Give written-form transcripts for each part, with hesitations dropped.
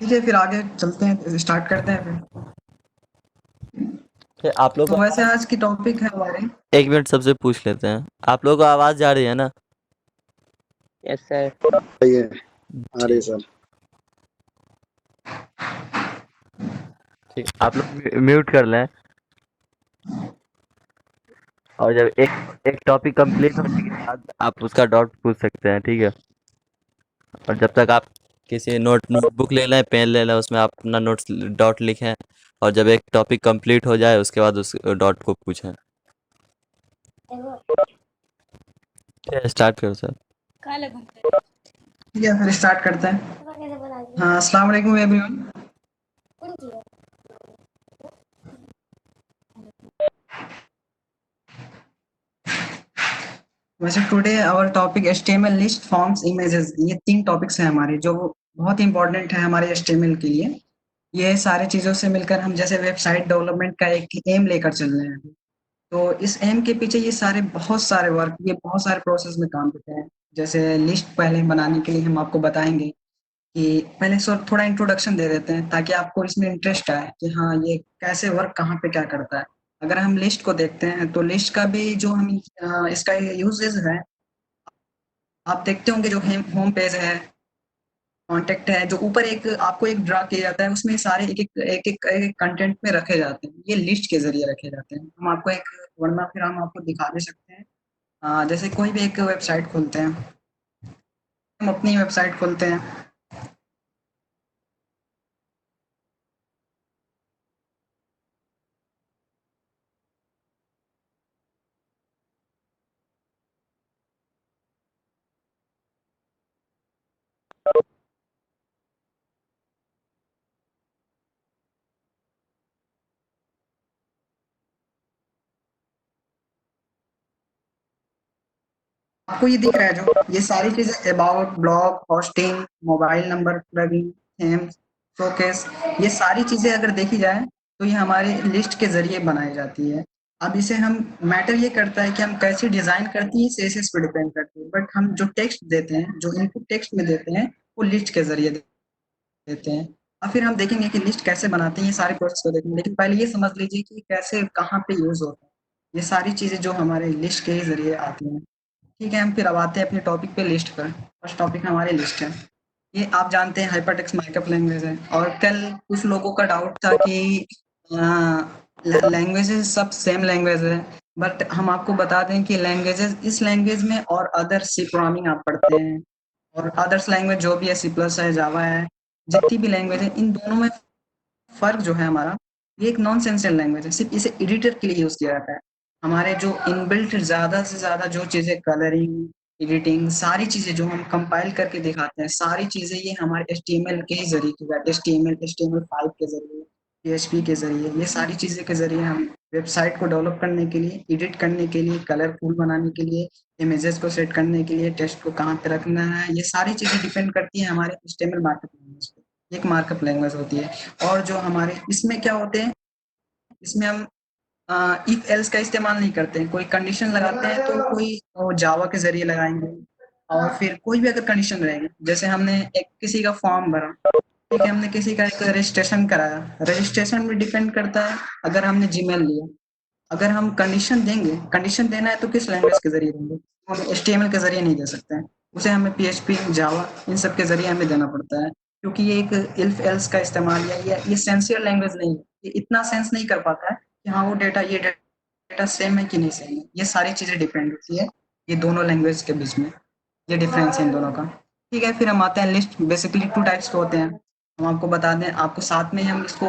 ठीक है, फिर आगे चलते हैं, स्टार्ट करते हैं फिर। आप लोग तो को वैसे आज की टॉपिक है हमारे। एक मिनट सबसे पूछ लेते हैं। आप लोग को आवाज जा रही है ना? Yes sir. सही है। अरे ठीक। सर। ठीक, आप लोग म्यूट कर लें। और जब एक एक टॉपिक कंप्लीट होने के बाद आप उसका डाउट पूछ सकते हैं, ठीक है? और जब तक आप किसी नोटबुक ले लें, पेन ले लें, उसमें आप अपना नोट्स डॉट लिखें। और जब एक टॉपिक कंप्लीट हो जाए उसके बाद उस डॉट को पूछें। स्टार्ट करो सर। ठीक है, फिर स्टार्ट करते हैं। हाँ, अस्सलाम वालेकुम एवरीवन। वैसे today our topic HTML list forms images, ये 3 टॉपिक्स हैं हमारे जो बहुत इंपॉर्टेंट है हमारे एचटीएमएल के लिए। ये सारी चीज़ों से मिलकर हम जैसे वेबसाइट डेवलपमेंट का एक एम लेकर चल रहे हैं। तो इस एम के पीछे ये सारे बहुत सारे वर्क, ये बहुत सारे प्रोसेस में काम करते हैं। जैसे लिस्ट पहले बनाने के लिए हम आपको बताएँगे कि पहले थोड़ा इंट्रोडक्शन दे देते हैं ताकि आपको इसमें इंटरेस्ट आए कि हाँ, ये कैसे वर्क कहाँ पे क्या करता है। अगर हम लिस्ट को देखते हैं तो लिस्ट का भी जो हम इसका यूजेस है, आप देखते होंगे जो होम पेज है, कॉन्टेक्ट है, जो ऊपर एक आपको एक ड्रा किया जाता है, उसमें सारे एक एक कंटेंट में रखे जाते हैं, ये लिस्ट के जरिए रखे जाते हैं। हम आपको एक, वरना फिर हम आपको दिखा भी सकते हैं। जैसे कोई भी एक वेबसाइट खोलते हैं, हम अपनी वेबसाइट खोलते हैं। आपको ये दिख रहा है जो ये सारी चीजें about, blog, hosting, mobile number, plugin, themes, showcase, ये सारी चीजें अगर देखी जाए तो ये हमारे लिस्ट के जरिए बनाई जाती है। अब इसे हम, मैटर ये करता है कि हम कैसे डिजाइन करती है, सीएसएस पे डिपेंड करती है, बट हम जो टेक्स्ट देते हैं, जो इनपुट टेक्स्ट में देते हैं, वो लिस्ट के जरिए देते हैं। और फिर हम देखेंगे कि लिस्ट कैसे बनाते हैं, ये सारे प्रोसेस को देखेंगे, लेकिन पहले ये समझ लीजिए कि कैसे कहाँ पे यूज होता है। ये सारी चीजें जो हमारे लिस्ट के ही जरिए आती हैं। ठीक है, हम फिर अब आते हैं अपने टॉपिक पे, लिस्ट पर। फर्स्ट टॉपिक हमारी लिस्ट है। ये आप जानते हैं हाइपरटेक्स्ट मार्कअप लैंग्वेज है। और कल कुछ लोगों का डाउट था कि लैंग्वेजेस सब सेम लैंग्वेज है, बट हम आपको बता दें कि लैंग्वेजेस, इस लैंग्वेज में और अदर सी प्रोग्रामिंग आप पढ़ते हैं और अदर्स लैंग्वेज जो भी है, सी प्लस है, जावा है, जितनी भी लैंग्वेज है, इन दोनों में फ़र्क जो है हमारा, ये एक नॉन सेंसियल लैंग्वेज है, सिर्फ़ इसे एडिटर के लिए यूज़ किया जाता है। हमारे जो इनबिल्ट ज़्यादा से ज़्यादा जो चीज़ें, कलरिंग, एडिटिंग, सारी चीज़ें जो हम कंपाइल करके दिखाते हैं, सारी चीज़ें ये हमारे एचटीएमएल के ही ज़रिए की जाती है। एचटीएमएल5 के ज़रिए, पीएचपी के ज़रिए, ये सारी चीज़ें के ज़रिए हम वेबसाइट को डेवलप करने के लिए, एडिट करने के लिए, कलरफुल बनाने के लिए, इमेजेस को सेट करने के लिए, टेक्स्ट को कहाँ पे रखना है, ये सारी चीज़ें डिपेंड करती हैं हमारे एचटीएमएल मार्कअप लैंग्वेज पे। एक मार्कअप लैंग्वेज होती है। और जो हमारे इसमें क्या होते हैं, इसमें हम इफ एल्स का इस्तेमाल नहीं करते हैं। कोई कंडीशन लगाते हैं तो कोई जावा के ज़रिए लगाएँगे, और फिर कोई भी अगर कंडीशन रहेगी, जैसे हमने एक किसी का फॉर्म भरा, ठीक है, हमने किसी का एक रजिस्ट्रेशन कराया, रजिस्ट्रेशन भी डिपेंड करता है। अगर हमने जीमेल लिया, अगर हम कंडीशन देंगे, कंडीशन देना है तो किस लैंग्वेज के ज़रिए देंगे? हम एचटीएमएल के ज़रिए नहीं दे सकते हैं। उसे हमें पीएचपी, जावा, इन सब के ज़रिए हमें देना पड़ता है, क्योंकि ये एक इफ एल्स का इस्तेमाल, या ये सेंसियर लैंग्वेज नहीं है। ये इतना सेंस नहीं कर पाता है कि हाँ, वो डेटा, ये डेटा सेम है कि नहीं सेम है। ये सारी चीज़ें डिपेंड होती है ये दोनों लैंग्वेज के बीच में, ये डिफरेंस है इन दोनों का। ठीक है, फिर हम आते हैं लिस्ट। बेसिकली 2 टाइप्स के होते हैं। हम आपको बता दें, आपको साथ में हम इसको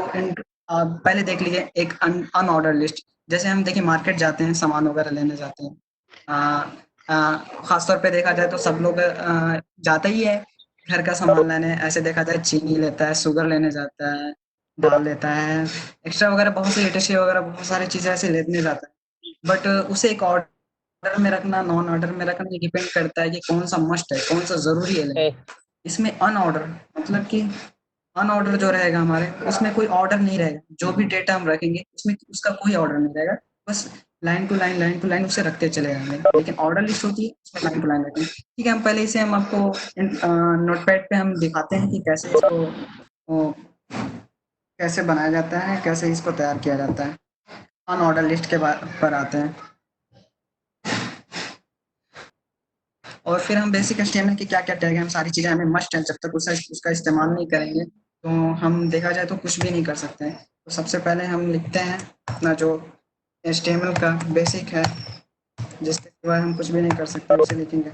पहले देख लीजिए, एक अनऑर्डर लिस्ट। जैसे हम देखिए मार्केट जाते हैं, सामान वगैरह लेने जाते हैं। खास तौर पे देखा जाए तो सब लोग जाता ही है घर का सामान लेने। ऐसे देखा जाए चीनी लेता है, शुगर लेने जाता है, दाल लेता है, एक्स्ट्रा वगैरह बहुत से लेटेस्ट वगैरह बहुत सारी चीज़ें ऐसे लेने जाता है। बट उसे एक ऑर्डर में रखना, नॉन ऑर्डर में रखना, ये डिपेंड करता है कि कौन सा मस्ट है, कौन सा ज़रूरी है लेना। इसमें अनऑर्डर मतलब कि अनऑर्डर जो रहेगा हमारे, उसमें कोई ऑर्डर नहीं रहेगा। जो भी डेटा हम रखेंगे उसमें उसका कोई ऑर्डर नहीं रहेगा। बस लाइन टू लाइन उसे रखते चले जाएँगे। लेकिन ऑर्डर लिस्ट होती है, उसमें लाइन टू लाइन रखेंगे। ठीक है, हम पहले इसे हम आपको नोटपैड पे हम दिखाते हैं कि कैसे इसको वो कैसे बनाया जाता है, कैसे इसको तैयार किया जाता है। अनऑर्डर लिस्ट के पर आते हैं। और फिर हम बेसिक एचटीएमएल की क्या क्या टैग है, हम सारी चीज़ें हमें मस्ट है, जब तक उसका इस्तेमाल नहीं करेंगे तो हम देखा जाए तो कुछ भी नहीं कर सकते हैं। तो सबसे पहले हम लिखते हैं अपना जो एचटीएमएल का बेसिक है, जिसके सिवाय हम कुछ भी नहीं कर सकते, उसे लिखेंगे।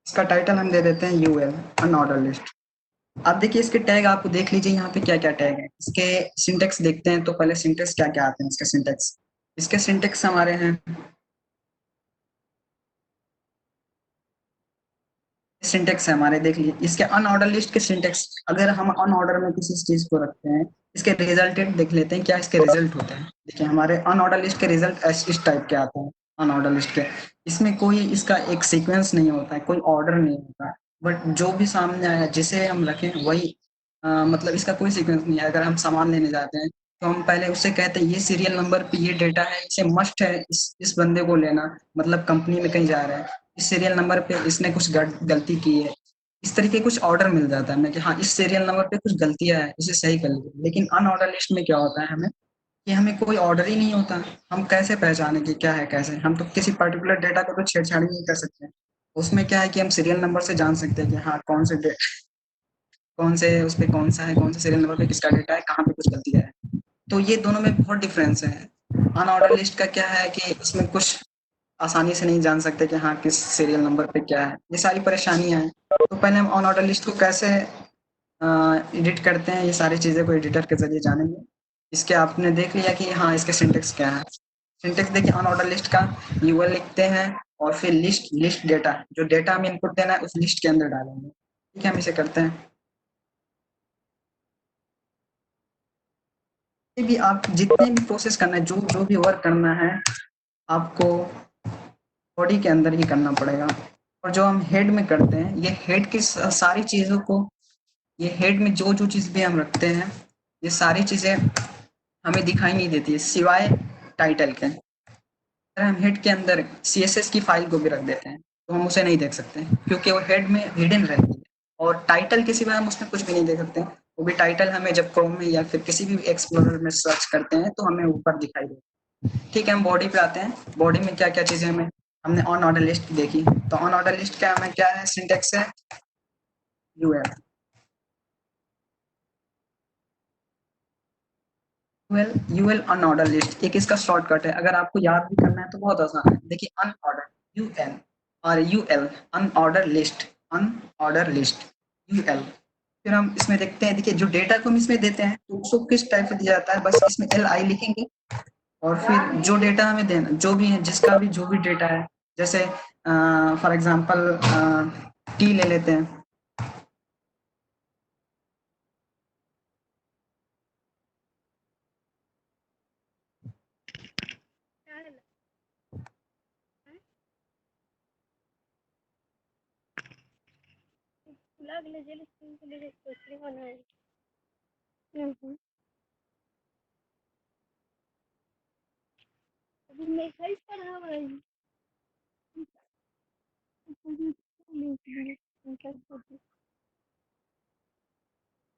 इसका टाइटल हम दे देते हैं यूएल, अनऑर्डर लिस्ट। अब देखिए इसके टैग आपको देख लीजिए यहाँ पे क्या क्या टैग है। इसके सिंटेक्स देखते हैं, तो पहले सिंटेक्स क्या क्या आते हैं इसके सिंटेक्स। इसके सिंटेक्स हमारे हैं, सिंटेक्स है हमारे, देख लीजिए इसके अनऑर्डर लिस्ट के सिंटेक्स। अगर हम अनऑर्डर में किसी चीज को रखते हैं, इसके रिजल्टेड देख लेते हैं क्या इसके रिजल्ट होते हैं। देखिए हमारे अनऑर्डर लिस्ट के रिजल्ट इस टाइप के आते हैं। अनऑर्डर लिस्ट के इसमें कोई इसका एक सीक्वेंस नहीं होता है, कोई ऑर्डर नहीं होता है, बट जो भी सामने आया जिसे हम रखें वही मतलब इसका कोई सीक्वेंस नहीं है। अगर हम सामान लेने जाते हैं तो हम पहले उससे कहते हैं ये सीरियल नंबर पे ये डेटा है, इसे मस्ट है इस बंदे को लेना, मतलब कंपनी में कहीं जा रहा है, इस सीरियल नंबर पे इसने कुछ गलती की है। इस तरीके कुछ ऑर्डर मिल जाता है हमें कि हाँ इस सीरियल नंबर पे कुछ गलतियां है, इसे सही कर लीजिए। लेकिन अनऑर्डर लिस्ट में क्या होता है हमें कि हमें कोई ऑर्डर ही नहीं होता। हम कैसे पहचाने कि क्या है कैसे, हम तो किसी पर्टिकुलर डेटा को तो छेड़छाड़ नहीं कर सकते। उसमें क्या है कि हम सीरियल नंबर से जान सकते हैं कि हाँ कौन से उस पे कौन सा है, कौन से सीरियल नंबर पे किसका डेटा है, कहाँ पे कुछ गलती है। तो ये दोनों में बहुत डिफरेंस है। अनऑर्डर लिस्ट का क्या है कि इसमें कुछ आसानी से नहीं जान सकते कि हाँ किस सीरियल नंबर पे क्या है, ये सारी परेशानियां हैं। तो पहले हम ऑन ऑर्डर लिस्ट को कैसे एडिट करते हैं, ये सारी चीज़ें को एडिटर के जरिए जानेंगे। इसके आपने देख लिया कि हाँ इसके सिंटेक्स क्या है। सिंटेक्स देखिए ऑन ऑर्डर लिस्ट का यूएल लिखते हैं और फिर लिस्ट लिस्ट डेटा, जो डेटा हमें इनपुट देना है उस लिस्ट के अंदर डालेंगे। ठीक है, हम इसे करते हैं। ये भी आप जितने भी प्रोसेस करना है, जो जो भी वर्क करना है, आपको बॉडी के अंदर ही करना पड़ेगा। और जो हम हेड में करते हैं, ये हेड की सारी चीज़ों को, ये हेड में जो जो चीज़ भी हम रखते हैं, ये सारी चीज़ें हमें दिखाई नहीं देती है सिवाय टाइटल के। अगर हम हेड के अंदर सीएसएस की फाइल को भी रख देते हैं तो हम उसे नहीं देख सकते, क्योंकि वो हेड में हिडन रहती है। और टाइटल के सिवाय हम उसमें कुछ भी नहीं देख सकते। वो भी टाइटल हमें जब क्रोम में या फिर किसी भी एक्सप्लोरर में सर्च करते हैं तो हमें ऊपर दिखाई देता है। ठीक है, हम बॉडी पे आते हैं। बॉडी में क्या क्या चीज़ें हमें, हमने ऑन ऑर्डर लिस्ट देखी, तो ऑन ऑर्डर लिस्ट का हमें क्या है, सिंटेक्स है यूएल। यूएल अनऑर्डर लिस्ट एक इसका शॉर्टकट है। अगर आपको याद भी करना है तो बहुत आसान है। देखिए अनऑर्डर यूएन और यूएल, अनऑर्डर लिस्ट यूएल। फिर हम इसमें देखते हैं, देखिए जो डेटा को हम इसमें देते हैं तो उसको किस टाइप से दिया जाता है, बस इसमें एल आई लिखेंगे। और फिर जो डेटा हमें देना, जो भी है, जिसका भी जो भी डेटा है, जैसे फॉर एग्जांपल टी ले लेते हैं।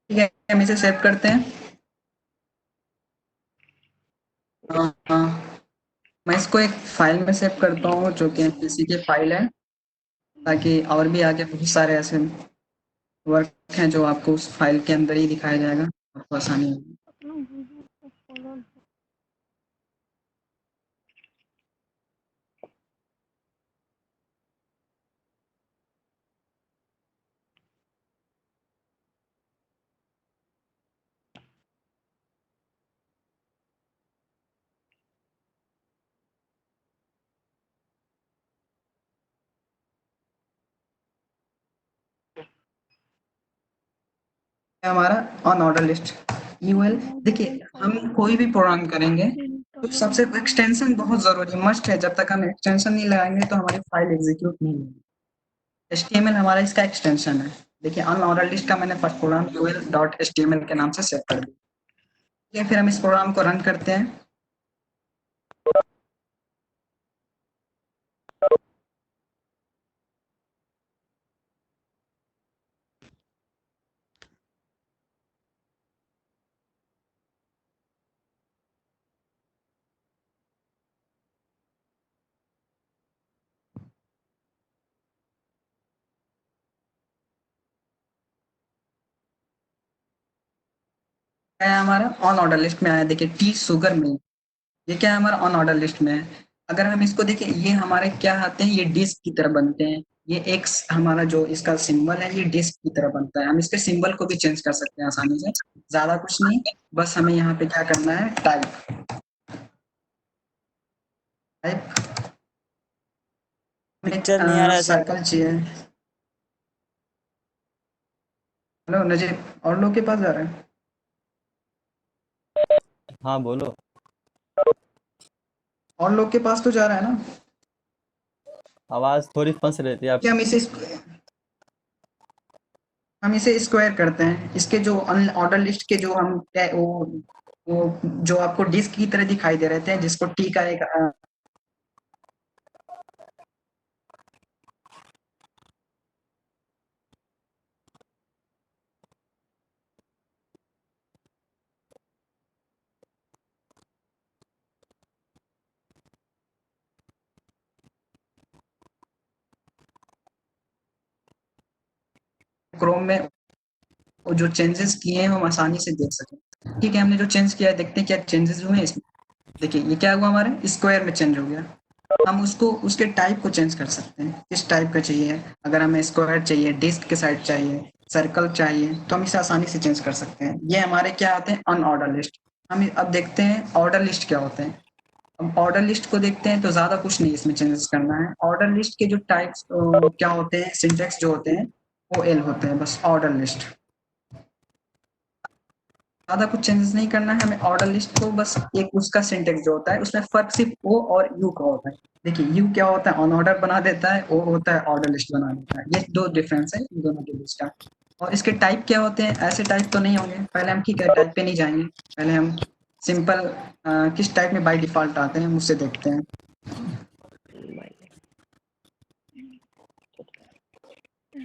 ठीक है, हम इसे सेव करते हैं। मैं इसको एक फाइल में सेव करता हूँ जो कि एमपीसी की फाइल है, ताकि और भी आगे बहुत सारे ऐसे वर्क हैं जो आपको उस फाइल के अंदर ही दिखाया जाएगा, आपको आसानी होगी। हमारा ऑन ऑर्डर लिस्ट यूएल। देखिए हम कोई भी प्रोग्राम करेंगे तो सबसे एक्सटेंशन बहुत जरूरी मस्ट है। जब तक हम एक्सटेंशन नहीं लगाएंगे तो हमारी फाइल एग्जीक्यूट नहीं होगी। एचटीएमएल हमारा इसका एक्सटेंशन है। देखिए ऑन ऑर्डर लिस्ट का मैंने first program UL dot HTML के नाम से सेव कर दिया। ठीक है, फिर हम इस प्रोग्राम को रन करते हैं। क्या है हमारा ऑन ऑर्डर लिस्ट में आया। देखिए टी शुगर मिल्क, ये क्या है हमारा ऑन ऑर्डर लिस्ट में है। अगर हम इसको देखें ये हमारे क्या आते हैं, ये डिस्क की तरह बनते हैं। ये एक हमारा जो इसका सिंबल है ये डिस्क की तरह बनता है। हम इसके सिंबल को भी चेंज कर सकते हैं आसानी से, ज्यादा कुछ नहीं। बस हमें यहाँ पे क्या करना है, टाइप टाइप पिक्चर नहीं आ रहा सर। सर्कल चाहिए। हेलो नजीब, और लोग के पास जा रहे हैं। हाँ बोलो। और लोग के पास तो जा रहा है ना। आवाज थोड़ी फंस रही थी आप। कि हम इसे स्क्वायर करते हैं। इसके जो ऑर्डर लिस्ट के जो हम वो जो आपको डिस्क की तरह दिखाई दे रहे थे, जिसको टी का एक क्रोम में वो जो चेंजेस किए हैं हम आसानी से देख सकें। ठीक है, हमने जो चेंज किया है, देखते हैं क्या चेंजेस हुए हैं इसमें। देखिए ये क्या हुआ, हमारे स्क्वायर में चेंज हो गया। हम उसको उसके टाइप को चेंज कर सकते हैं, किस टाइप का चाहिए। अगर हमें स्क्वायर चाहिए, डिस्क के साइड चाहिए, सर्कल चाहिए, तो हम इसे आसानी से चेंज कर सकते हैं। ये हमारे क्या आते हैं, अनऑर्डर लिस्ट। हम अब देखते हैं ऑर्डर लिस्ट क्या होते हैं। अब ऑर्डर लिस्ट को देखते हैं तो ज्यादा कुछ नहीं इसमें चेंजेस करना है। ऑर्डर लिस्ट के जो टाइप्स क्या होते हैं, सिंटेक्स जो होते हैं वो एल होते हैं, बस ऑर्डर लिस्ट। ज्यादा कुछ चेंजेस नहीं करना है हमें ऑर्डर लिस्ट को। बस एक उसका सिंटेक्स जो होता है उसमें फर्क सिर्फ ओ और यू का होता है। देखिए यू क्या होता है, ऑन ऑर्डर बना देता है, ओ होता है ऑर्डर लिस्ट बना देता है। ये दो डिफरेंस है इन दोनों के बीच का। और इसके टाइप क्या होते हैं, ऐसे टाइप तो नहीं होंगे। पहले हम ठीक है टाइप पे नहीं जाएंगे, पहले हम सिंपल किस टाइप में बाय डिफॉल्ट आते हैं उससे देखते हैं।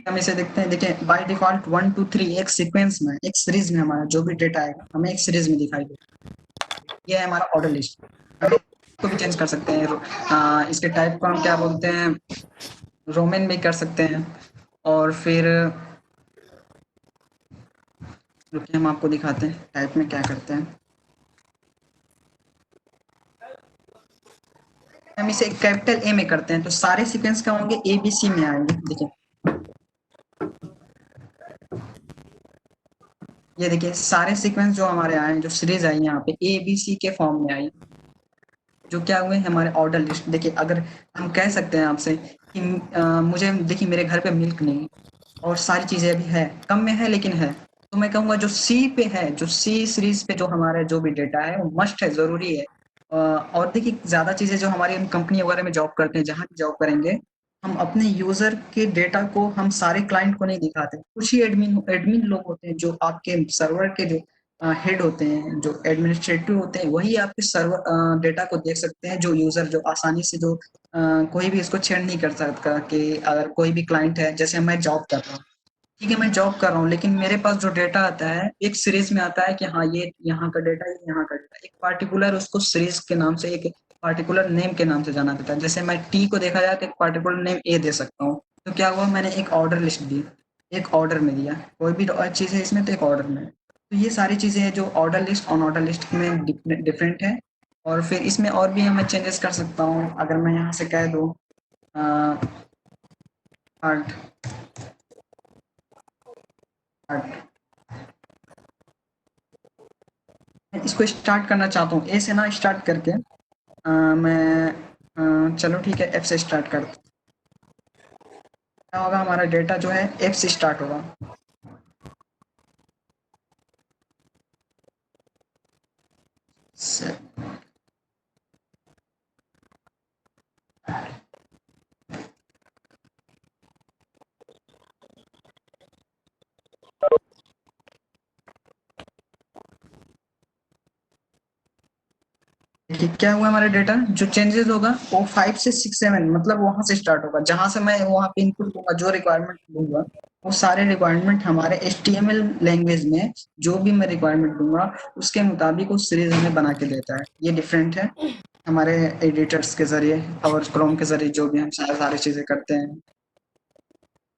हम इसे देखते हैं। देखिए बाय डिफॉल्ट 1 2 3 एक सीक्वेंस में, एक सीरीज में हमारा जो भी डेटा आएगा हमें एक सीरीज में दिखाई देगा। ये है हमारा ऑर्डर लिस्ट। हम इसको भी चेंज कर सकते हैं। इसके टाइप को हम क्या बोलते हैं, रोमन भी कर सकते हैं। और फिर रुकिए हम आपको दिखाते हैं टाइप में क्या करते हैं। हम इसे कैपिटल ए में करते हैं तो सारे सीक्वेंस क्या होंगे, ए बी सी में आएंगे। देखिए ये देखिए सारे सीक्वेंस जो हमारे आए, जो सीरीज आई यहाँ पे ए बी सी के फॉर्म में आई, जो क्या हुए हमारे ऑर्डर लिस्ट। देखिए अगर हम कह सकते हैं आपसे कि मुझे देखिए मेरे घर पे मिल्क नहीं और सारी चीजें अभी है, कम में है लेकिन है, तो मैं कहूँगा जो सी पे है, जो सी सीरीज पे जो हमारा जो भी डेटा है वो मस्ट है, जरूरी है। और देखिए ज्यादा चीजें जो हमारी कंपनी वगैरह में जॉब करते हैं, जहाँ भी जॉब करेंगे, हम अपने यूजर के डेटा को हम सारे क्लाइंट को नहीं दिखाते। कुछ ही एडमिन एडमिन लोग होते हैं जो आपके सर्वर के जो हेड होते हैं, जो एडमिनिस्ट्रेटिव होते हैं, वही आपके सर्वर डेटा को देख सकते हैं। जो यूजर जो आसानी से जो कोई भी इसको छेड़ नहीं कर सकता। कि अगर कोई भी क्लाइंट है, जैसे मैं जॉब कर रहा हूँ, ठीक है मैं जॉब कर रहा हूँ, लेकिन मेरे पास जो डेटा आता है एक सीरीज में आता है कि हाँ ये यहाँ का डेटा, ये यहाँ का डेटा, एक पार्टिकुलर उसको सीरीज के नाम से, एक पार्टिकुलर नेम के नाम से जाना देता है। जैसे मैं टी को देखा जाए तो एक पार्टिकुलर नेम ए दे सकता हूँ। तो क्या हुआ, मैंने एक ऑर्डर लिस्ट दी, एक ऑर्डर में दिया। कोई भी चीज है इसमें तो एक ऑर्डर में। तो ये सारी चीजें हैं जो order list on order list में डिफरेंट है। और फिर इसमें और भी मैं चेंजेस कर सकता हूँ। अगर मैं यहाँ से कह दूँ आर्ट आर्ट, मैं इसको स्टार्ट करना चाहता हूँ ए से ना स्टार्ट करके। मैं चलो ठीक है एफ से स्टार्ट करता हूँ। क्या होगा, हमारा डेटा जो है एफ से स्टार्ट होगा। से- देखिए क्या हुआ, हमारा डेटा जो चेंजेस होगा वो 5 से 6 7 मतलब वहां से स्टार्ट होगा, जहां से मैं वहां पे इनपुट दूंगा, जो रिक्वायरमेंट दूंगा वो सारे रिक्वायरमेंट हमारे HTML लैंग्वेज में जो भी मैं रिक्वायरमेंट दूंगा उसके मुताबिक उस सीरीज हमें बना के देता है। ये डिफरेंट है हमारे एडिटर्स के जरिए और क्रोम के जरिए जो भी हम सारी चीजें करते हैं।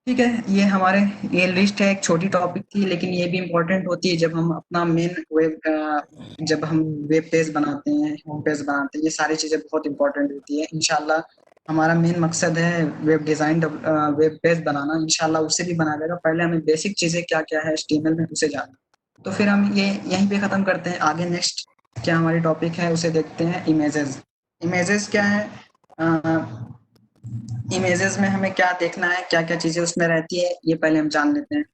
ठीक है, ये हमारे ये लिस्ट है, एक छोटी टॉपिक थी लेकिन ये भी इम्पोर्टेंट होती है जब हम अपना मेन जब हम वेब पेज बनाते हैं, होम पेज बनाते हैं, ये सारी चीज़ें बहुत इम्पोर्टेंट होती है। इंशाल्लाह हमारा मेन मकसद है वेब डिज़ाइन, वेब पेज बनाना, इंशाल्लाह उससे भी बना देगा। पहले हमें बेसिक चीज़ें क्या-क्या है HTML में उसे जानना। तो फिर हम ये यहीं पे ख़त्म करते हैं, आगे नेक्स्ट क्या हमारी टॉपिक है उसे देखते हैं, इमेजेस। इमेजेस क्या है? इमेजेस में हमें क्या देखना है, क्या-क्या चीज़ें उसमें रहती है, ये पहले हम जान लेते हैं।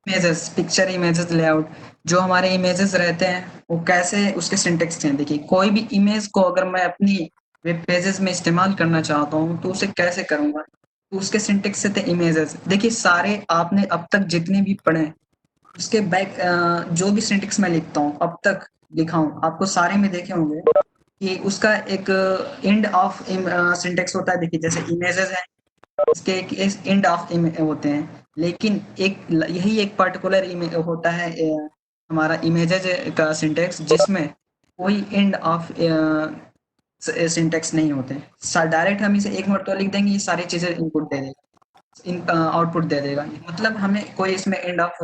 इमेजेस, पिक्चर इमेजेस लेआउट, जो हमारे इमेजेस रहते हैं वो कैसे उसके सिंटेक्स हैं। देखिए कोई भी इमेज को अगर मैं अपनी वेब पेजेस में इस्तेमाल करना चाहता हूँ तो उसे कैसे करूँगा, तो उसके सिंटेक्स से थे इमेजेस। देखिए सारे आपने अब तक जितने भी पढ़े हैं, उसके बैक जो भी सिंटेक्स मैं लिखता हूँ अब तक लिखा हूँ, आपको सारे में देखे होंगे कि उसका एक एंड ऑफ सिंटेक्स होता है। देखिए जैसे इमेजेस है, इसके एक एंड ऑफ होते हैं, लेकिन एक यही एक पर्टिकुलर होता है हमारा इमेजेज का सिंटेक्स जिसमें कोई एंड ऑफ सिंटेक्स नहीं होते। डायरेक्ट हम इसे एक मरतबा लिख देंगे, ये सारी चीजें इनपुट दे देगा, इन आउटपुट दे देगा। मतलब हमें कोई इसमें एंड ऑफ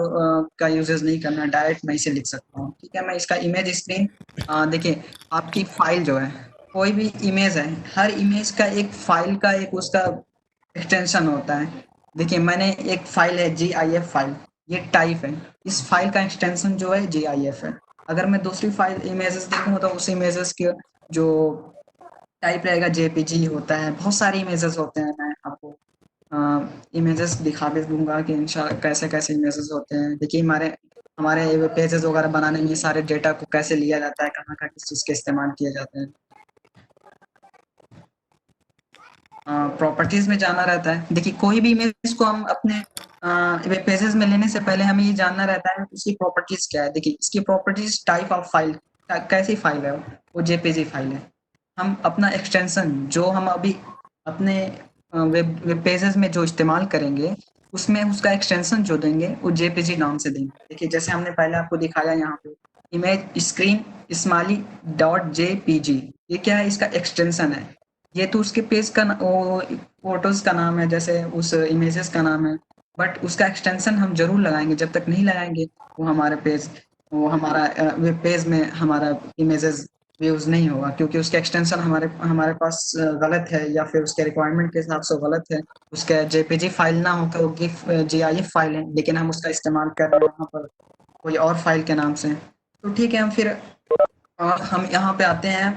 का यूजेस नहीं करना, डायरेक्ट मैं इसे लिख सकता हूँ। ठीक है, मैं इसका इमेज स्क्रीन देखिए, आपकी फाइल जो है, कोई भी इमेज है, हर इमेज का एक फाइल का एक उसका एक्सटेंशन होता है। देखिए मैंने एक फाइल है GIF फाइल, ये टाइप है, इस फाइल का एक्सटेंशन जो है GIF है। अगर मैं दूसरी फाइल इमेजेस देखूंगा तो उस इमेजेस के जो टाइप रहेगा JPG होता है, बहुत सारे इमेजेस होते हैं। मैं आपको इमेजेस दिखा भी दूंगा कि कैसे कैसे इमेजेस होते हैं। देखिए हमारे हमारे पेजेस वगैरह बनाने में ये सारे डेटा को कैसे लिया जाता है, कहाँ कहाँ किस चीज़ के इस्तेमाल किए जाते हैं। प्रॉपर्टीज में जाना रहता है। देखिए कोई भी इमेज को हम अपने वेब पेजेस में लेने से पहले हमें ये जानना रहता है उसकी प्रॉपर्टीज क्या है। देखिए इसकी प्रॉपर्टीज टाइप ऑफ फाइल, कैसी फाइल है वो JPG फाइल है। हम अपना एक्सटेंशन जो हम अभी अपने वेब पेजेस में जो इस्तेमाल करेंगे उसमें उसका एक्सटेंशन जो देंगे वो JPG नाम से देंगे। देखिए जैसे हमने पहले आपको दिखाया यहाँ पे इमेज स्क्रीन स्माइली .jpg, ये क्या है, इसका एक्सटेंशन है। ये तो उसके पेज का वो फोटोज का नाम है, जैसे उस इमेजेस का नाम है, बट उसका एक्सटेंशन हम जरूर लगाएंगे। जब तक नहीं लगाएंगे वो हमारे पेज, वो हमारा वेब पेज में हमारा इमेजेस व्यूज नहीं होगा, क्योंकि उसका एक्सटेंशन हमारे हमारे पास गलत है या फिर उसके रिक्वायरमेंट के हिसाब से गलत है। उसका JPG फाइल ना होकर वो गिफ GIF फाइल है, लेकिन हम उसका इस्तेमाल कर रहे हैं वहाँ पर कोई और फाइल के नाम से। तो ठीक है, हम फिर हम यहाँ पे आते हैं।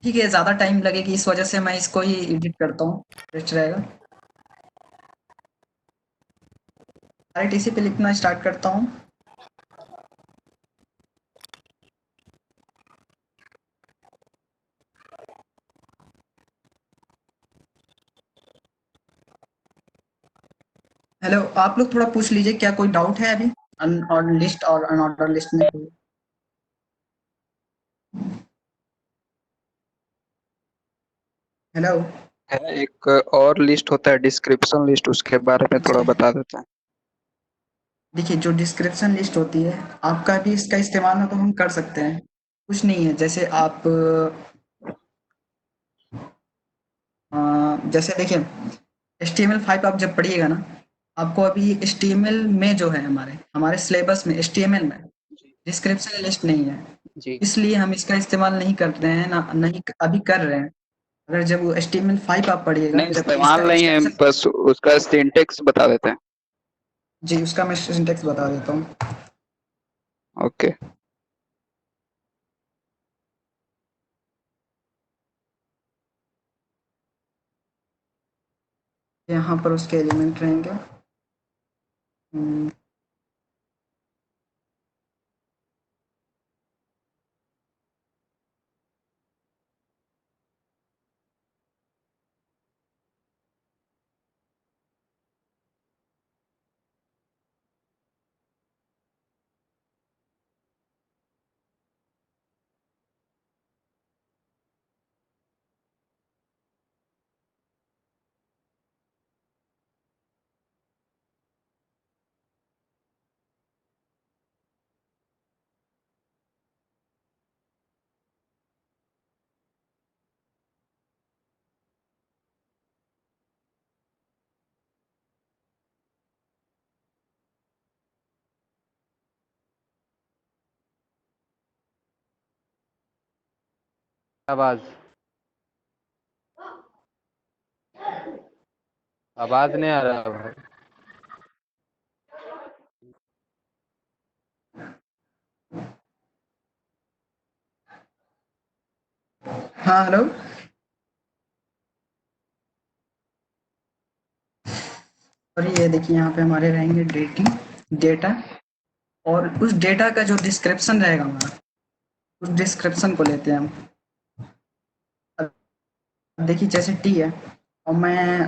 ठीक है, ज़्यादा टाइम लगेगी इस वजह से मैं इसको ही एडिट करता हूँ, बेस्ट रहेगा। RTC पे लिखना स्टार्ट करता हूँ। हेलो, आप लोग थोड़ा पूछ लीजिए, क्या कोई डाउट है अभी और लिस्ट और अनऑर्डर लिस्ट में कोई? हेलो। है एक और लिस्ट होता है डिस्क्रिप्शन लिस्ट, उसके बारे में थोड़ा बता देते हैं। देखिए जो डिस्क्रिप्शन लिस्ट होती है, आपका भी इसका इस्तेमाल ना तो हम कर सकते हैं, कुछ नहीं है। जैसे आप जैसे देखिए HTML5 आप जब पढ़िएगा ना, आपको अभी HTML में जो है हमारे हमारे सिलेबस में HTML में जी डिस्क्रिप्शन लिस्ट नहीं है, जी इसलिए हम इसका इस्तेमाल नहीं कर रहे हैं ना, नहीं अभी कर रहे हैं। अगर जब वो HTML5 आप पढ़िएगा, नहीं, जब इसका इस्तेमाल नहीं है, एक्सटेंशन, बस उसका सिंटेक्स बता देते हैं। जी उसका मैं सिंटेक्स बता देता हूँ। ओके। यहाँ पर उसके एलिमेंट रहेंगे। हम्म, आवाज आवाज नहीं आ रहा भाई। हाँ हेलो। और ये देखिए यहाँ पे हमारे रहेंगे डेटा, और उस डेटा का जो डिस्क्रिप्शन रहेगा हमारा, उस डिस्क्रिप्शन को लेते हैं हम। अब देखिए जैसे टी है, और मैं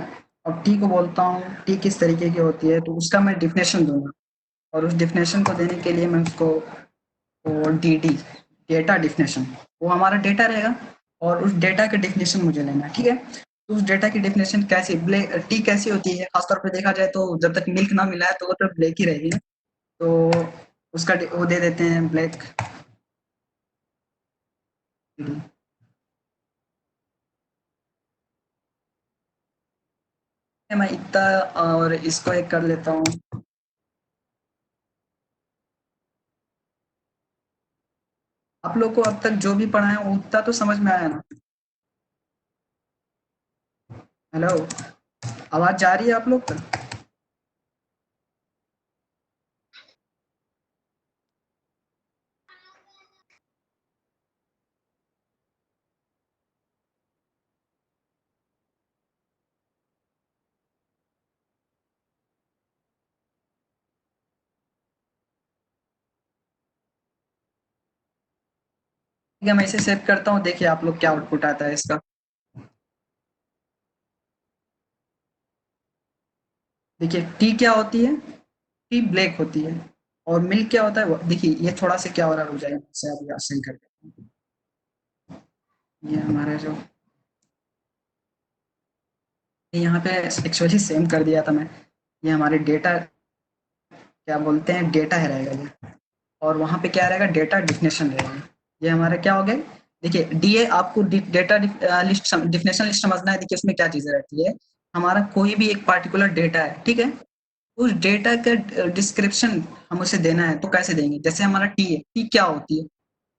अब टी को बोलता हूँ टी किस तरीके की होती है, तो उसका मैं डिफिनेशन दूंगा, और उस डिफिनेशन को देने के लिए मैं उसको वो डी डेटा डिफिनेशन, वो हमारा डेटा रहेगा, और उस डेटा के डिफिनेशन मुझे लेना है, ठीक है। तो उस डेटा की डिफिनेशन कैसी टी कैसी होती है, खासतौर पे देखा जाए तो जब तक मिल्क ना मिला है तो वो तो ब्लैक ही रहेगी। तो उसका वो दे देते हैं ब्लैक। मैं इतना और इसको एक कर लेता हूँ। आप लोग को अब तक जो भी पढ़ा है वो उतना तो समझ में आया ना? हेलो, आवाज जा रही है आप लोग तक? ठीक है, मैं इसे सेव करता हूँ, देखिए आप लोग क्या आउटपुट आता है इसका। देखिए टी क्या होती है, टी ब्लैक होती है, और मिल्क क्या होता है देखिए ये थोड़ा सा क्या और हो जाएगा, इसे अभी सेंड कर देता हूँ। ये हमारा जो यहाँ पे एक्चुअली सेम कर दिया था मैं, ये हमारे डेटा क्या बोलते हैं, डेटा है रहेगा ये, और वहाँ पे क्या रहेगा, डेटा डिफिनेशन रहेगा। ये हमारा क्या हो गया, देखिए डीए आपको डेटा लिस्ट डिफिनेशन लिस्ट समझना है। देखिए उसमें क्या चीजें रहती है, हमारा कोई भी एक पार्टिकुलर डेटा है, ठीक है, उस डेटा का डिस्क्रिप्शन हम उसे देना है, तो कैसे देंगे, जैसे हमारा टी है, टी क्या होती है,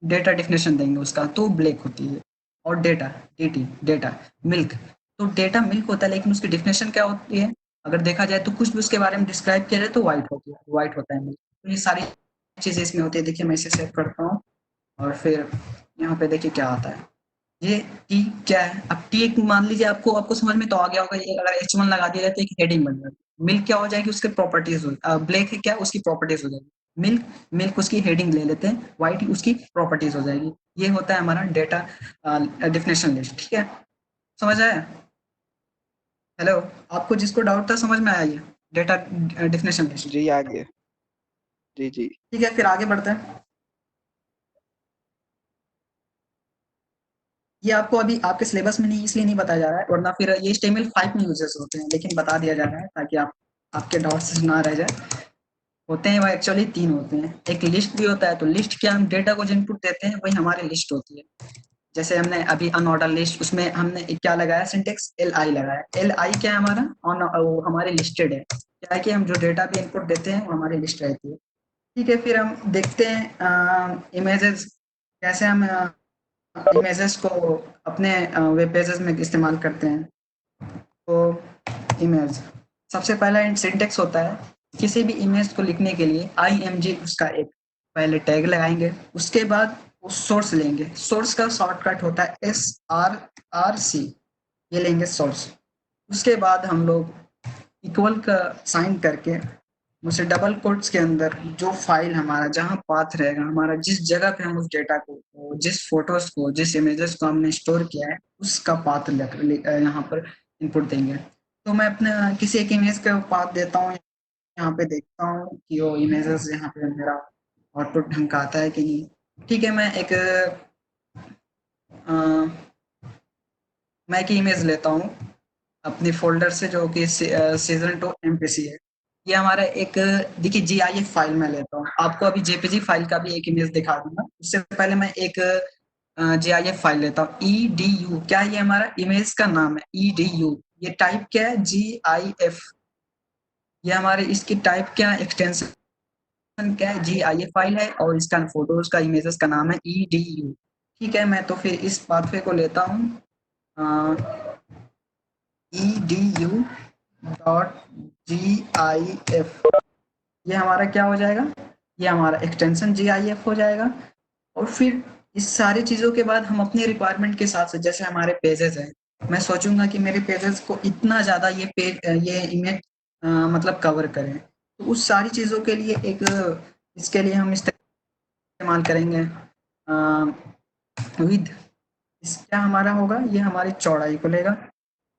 डेटा डिफिनेशन देंगे उसका, तो ब्लैक होती है। और डेटा डी डेटा मिल्क, तो डेटा मिल्क होता है, लेकिन उसकी डिफिनेशन क्या होती है, अगर देखा जाए तो कुछ भी उसके बारे में डिस्क्राइब किया जाए तो व्हाइट होता है मिल्क। तो ये सारी चीजें इसमें होती है। देखिए मैं इसे सेव करता हूँ, और फिर यहाँ पे देखिए क्या आता है, ये टी क्या है। अब टी एक मान लीजिए आपको आपको समझ में तो आ गया होगा, ये अगर H1 लगा दिया जाए तो एक हेडिंग बन जाती है। मिल्क क्या हो जाएगी, उसके प्रॉपर्टीज हो, ब्लैक है क्या, उसकी प्रॉपर्टीज हो जाएगी। मिल्क मिल्क उसकी हेडिंग ले लेते हैं, व्हाइट उसकी प्रॉपर्टीज हो जाएगी। ये होता है हमारा डेटा डिफिनेशन लिस्ट, ठीक है, समझ आया? हेलो, आपको जिसको डाउट था समझ में आया ये डेटा डिफिनेशन लिस्ट? जी आगे। जी जी। ठीक है, फिर आगे बढ़ते हैं। ये आपको अभी आपके सिलेबस में नहीं इसलिए नहीं बताया जा रहा है, वरना फिर ये HTML5 में यूजेस होते हैं, लेकिन बता दिया जा रहा है ताकि आप आपके डाउट्स ना रह जाए। होते हैं वो एक्चुअली 3 होते हैं, एक लिस्ट भी होता है, तो लिस्ट क्या, हम डेटा को जो इनपुट देते हैं वही हमारी लिस्ट होती है। जैसे हमने अभी अनऑर्डर लिस्ट, उसमें हमने क्या लगाया, सिंटेक्स एल आई लगाया। एल आई क्या है हमारा, ऑन वो हमारे लिस्टेड है, क्या है कि हम जो डेटा भी इनपुट देते हैं वो हमारी लिस्ट रहती है। ठीक है, फिर हम देखते हैं इमेजेस, कैसे हम इमेजेस को अपने वेब पेजेस में इस्तेमाल करते हैं। तो इमेज, सबसे पहला सिंटेक्स होता है, किसी भी इमेज को लिखने के लिए IMG उसका एक पहले टैग लगाएंगे, उसके बाद उस सोर्स लेंगे, सोर्स का शॉर्टकट होता है SRRC, ये लेंगे सोर्स। उसके बाद हम लोग इक्वल का साइन करके मुझे डबल कोट्स के अंदर जो फाइल हमारा जहाँ पाथ रहेगा, हमारा जिस जगह पे हम उस डेटा को, जिस फोटोज को, जिस इमेजेस को हमने स्टोर किया है, उसका पाथ यहाँ पर इनपुट देंगे। तो मैं अपने किसी एक इमेज का पाथ देता हूँ, यहाँ पे देखता हूँ कि वो इमेजेस यहाँ पे मेरा आउटपुट ढंग का आता है कि नहीं। ठीक है, मैं एक इमेज लेता हूँ अपनी फ़ोल्डर से, जो कि सीज़न 2 एमपीसी है। ये हमारा एक, देखिए जीआईएफ फाइल मैं लेता हूँ। आपको अभी जेपीजी फाइल का भी एक इमेज दिखा दूँगा। उससे पहले मैं एक जीआईएफ फाइल लेता हूँ, ईडीयू। क्या ये हमारा इमेज का नाम है, ईडीयू। ये टाइप क्या है, जीआईएफ। ये हमारे इसकी टाइप क्या है, एक्सटेंशन क्या है, जीआईएफ फाइल है, और इसका फोटोज का, इमेजेस का नाम है ईडीयू। ठीक है, मैं तो फिर इस पाथवे को लेता हूँ, edu डॉट gif। ये हमारा क्या हो जाएगा, ये हमारा एक्सटेंशन gif हो जाएगा। और फिर इस सारी चीज़ों के बाद हम अपनी रिक्वायरमेंट के हिसाब से, जैसे हमारे पेजेस हैं, मैं सोचूंगा कि मेरे पेजेस को इतना ज़्यादा ये इमेज मतलब कवर करें, तो उस सारी चीज़ों के लिए इसके लिए हम इस्तेमाल करेंगे विद। इस क्या हमारा होगा, ये हमारी चौड़ाई को लेगा,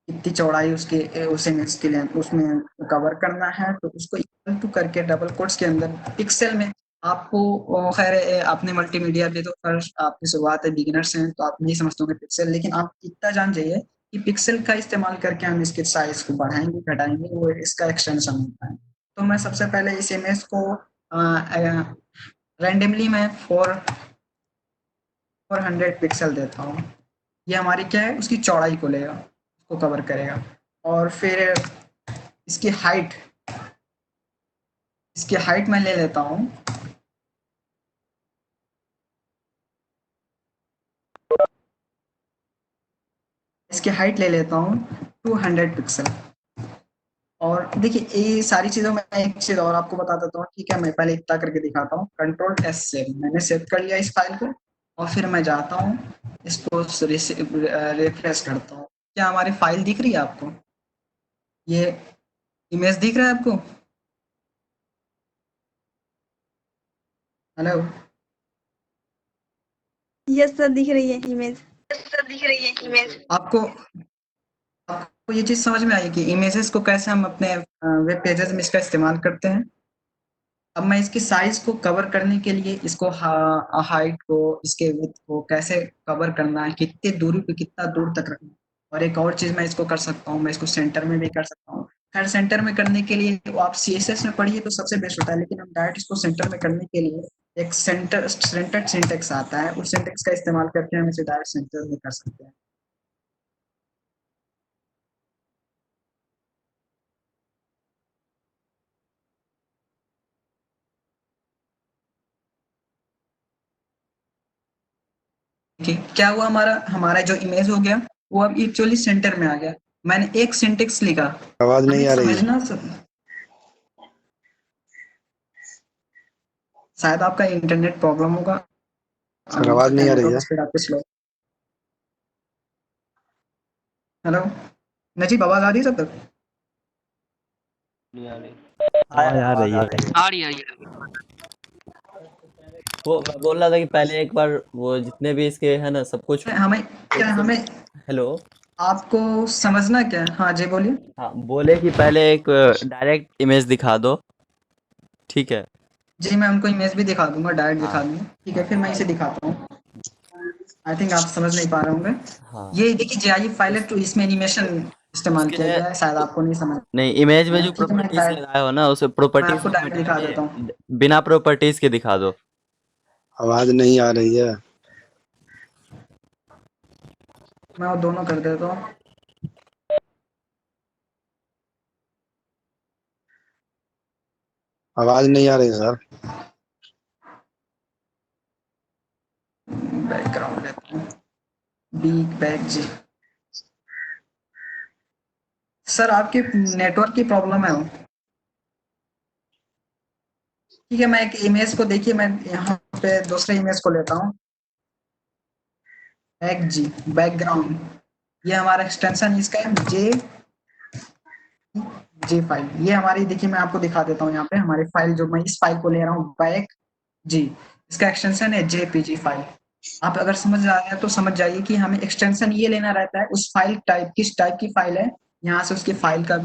कितनी चौड़ाई उसके उस इमेज के लिए उसमें कवर करना है, तो उसको इक्वल टू करके डबल कोट्स के अंदर पिक्सल में। आपको खैर आपने मल्टीमीडिया पे तो फर्स्ट आपकी शुरुआत है, बिगिनर्स हैं, तो आप नहीं समझते होंगे पिक्सल, लेकिन आप इतना जान जाइए कि पिक्सल का इस्तेमाल करके हम इसके साइज को बढ़ाएंगे घटाएंगे, वो इसका एक्सटेंशन होता है। तो मैं सबसे पहले इस इमेज को रैंडमली मैं 400 पिक्सल देता हूँ। ये हमारी क्या है, उसकी चौड़ाई को लेगा, उसको कवर करेगा। और फिर इसकी हाइट, मैं ले लेता हूँ, इसकी हाइट ले लेता हूँ 200 पिक्सल। और देखिए ये सारी चीज़ों में एक चीज़ और आपको बता देता हूँ। ठीक है, मैं पहले इतना करके दिखाता हूँ, कंट्रोल एस सेव, मैंने सेव कर लिया इस फाइल को। और फिर मैं जाता हूँ, इसको रिफ्रेश करता हूँ। क्या हमारी फाइल दिख रही है आपको, ये इमेज दिख रहा है आपको? हेलो, यस सर, दिख रही है इमेज। आपको आपको ये चीज़ समझ में आई कि इमेजेस को कैसे हम अपने वेब पेजेस में इसका इस्तेमाल करते हैं। अब मैं इसकी साइज को कवर करने के लिए इसको हाइट को, इसके विड्थ को कैसे कवर करना है, कितनी दूरी पे कितना दूर तक रखना है। और एक और चीज़ मैं इसको कर सकता हूँ, मैं इसको सेंटर में भी कर सकता हूँ। खैर सेंटर में करने के लिए तो आप सीएसएस में पढ़िए तो सबसे बेस्ट होता है, लेकिन हम डायरेक्ट इसको सेंटर में करने के लिए एक सेंटर्ड सिंटेक्स आता है, उस सिंटेक्स का इस्तेमाल करके हम इसे डायरेक्ट सेंटर में कर सकते हैं। क्या हुआ, हमारा जो इमेज हो गया वो अब एक्चुअली सेंटर में आ गया। मैंने एक सिंटेक्स लिखा, आवाज नहीं आ रही है समझना शायद आपका इंटरनेट प्रॉब्लम होगा, सर, आवाज नहीं आ रही नेटवर्क है। स्पीड आपकी स्लो। हेलो नजीब, आवाज आ रही है सब तक? आवाज आ रही है। आ रही है। वो मैं बोल रहा था कि पहले एक बार वो जितने भी इसके है ना सब कुछ हमें हेलो। आपको समझना क्या है? हाँ जी बोलिए। हाँ, बोले कि पहले एक डायरेक्ट इमेज दिखा दो, ठीक है। जी मैं उनको इमेज भी दिखा दूंगा, डायरेक्ट हाँ। दिखा दूंगा। ठीक है, फिर मैं इसे दिखाता हूँ। आई थिंक आप समझ नहीं पा रहे होंगे। हाँ, ये देखिए जीआईएफ फाइल है, तो इसमें एनिमेशन इस्तेमाल किया उसके गया है, शायद आपको नहीं समझ नहीं, इमेज में आया। जो ठीक है, प्रॉपर्टीज लगाए हो ना उसे प्रॉपर्टीज आपको को डायरेक्ट मिटा दिखा के देता हूँ। बिना प्रॉपर्टीज के दिखा दो। आवाज नहीं आ रही है। मैं वो दोनों कर देता हूँ। आवाज नहीं आ रही सर। बैकग्राउंड लेता हूँ, बिग बैग जी। सर आपके नेटवर्क की प्रॉब्लम है वो। ठीक है, मैं एक इमेज को, देखिए मैं यहाँ पे दूसरे इमेज को लेता हूँ, बैग जी, बैकग्राउंड। ये हमारा एक्सटेंशन इसका है, जे जी फाइल, ये हमारी देखिए मैं आपको दिखा देता हूँ यहाँ पे हमारी फाइल जो मैं इस फाइल को ले रहा हूँ बैक जी, इसका एक्सटेंशन है जेपीजी फाइल। आप अगर समझ आ रहा है तो समझ जाइए कि हमें एक्सटेंशन ये लेना रहता है उस फाइल टाइप किस टाइप की फाइल है, यहाँ से उसकी फाइल का